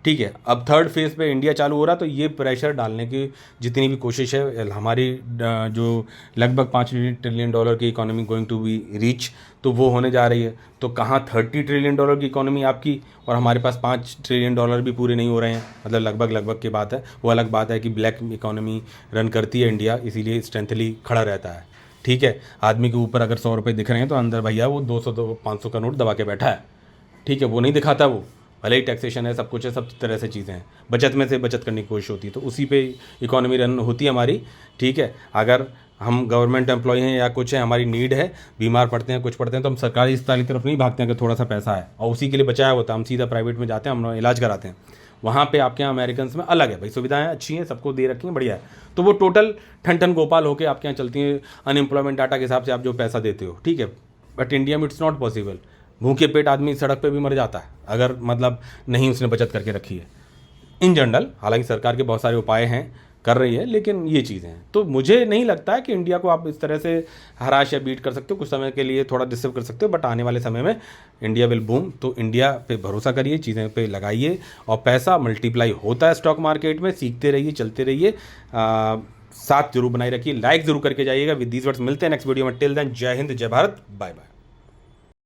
ठीक है, अब थर्ड फेज़ पे इंडिया चालू हो रहा, तो ये प्रेशर डालने की जितनी भी कोशिश है हमारी, जो लगभग $5 ट्रिलियन की economy going to be reach, तो वो होने जा रही है। तो कहाँ $30 ट्रिलियन की इकोनॉमी आपकी, और हमारे पास $5 ट्रिलियन भी पूरे नहीं हो रहे हैं, मतलब लगभग की बात है। वो अलग बात है कि ब्लैक इकोनॉमी रन करती है इंडिया, इसीलिए स्ट्रेंथली खड़ा रहता है। ठीक है, आदमी के ऊपर अगर 100 रुपये दिख रहे हैं तो अंदर भैया वो 200-500 का नोट दबा के बैठा है। ठीक है, वो नहीं दिखाता, वो भले ही टैक्सेशन है, सब कुछ है, सब तरह से चीज़ें हैं, बचत में से बचत करने की कोशिश होती है, तो उसी पे इकोनॉमी रन होती है हमारी। ठीक है, अगर हम गवर्नमेंट एम्प्लॉय हैं या कुछ है, हमारी नीड है, बीमार पड़ते हैं, कुछ पड़ते हैं, तो हम सरकारी अस्पताल की तरफ नहीं भागते हैं कि थोड़ा सा पैसा है और उसी के लिए बचाया होता है, हम सीधा प्राइवेट में जाते हैं, हम इलाज कराते हैं। वहाँ पे आपके यहाँ अमेरिकन में अलग है भाई, सुविधाएं अच्छी हैं, सबको दे रखी हैं, बढ़िया है, तो वो टोटल ठन गोपाल होकर आपके यहाँ चलती हैं अनएम्प्लॉयमेंट डाटा के हिसाब से आप जो पैसा देते हो। ठीक है, बट इंडिया में इट्स नॉट पॉसिबल। भूखे पेट आदमी सड़क पे भी मर जाता है अगर मतलब नहीं उसने बचत करके रखी है इन जनरल। हालांकि सरकार के बहुत सारे उपाय हैं, कर रही है, लेकिन ये चीज़ें हैं, तो मुझे नहीं लगता है कि इंडिया को आप इस तरह से हराश या बीट कर सकते हो। कुछ समय के लिए थोड़ा डिस्टर्ब कर सकते हो, बट आने वाले समय में इंडिया विल बूम। तो इंडिया पे भरोसा करिए, चीज़ें पे लगाइए, और पैसा मल्टीप्लाई होता है स्टॉक मार्केट में। सीखते रहिए, चलते रहिए, साथ जरूर बनाए रखिए, लाइक जरूर करके जाइएगा। विद दीज वर्ड्स मिलते हैं नेक्स्ट वीडियो में। टिल देन, जय हिंद, जय भारत, बाय बाय।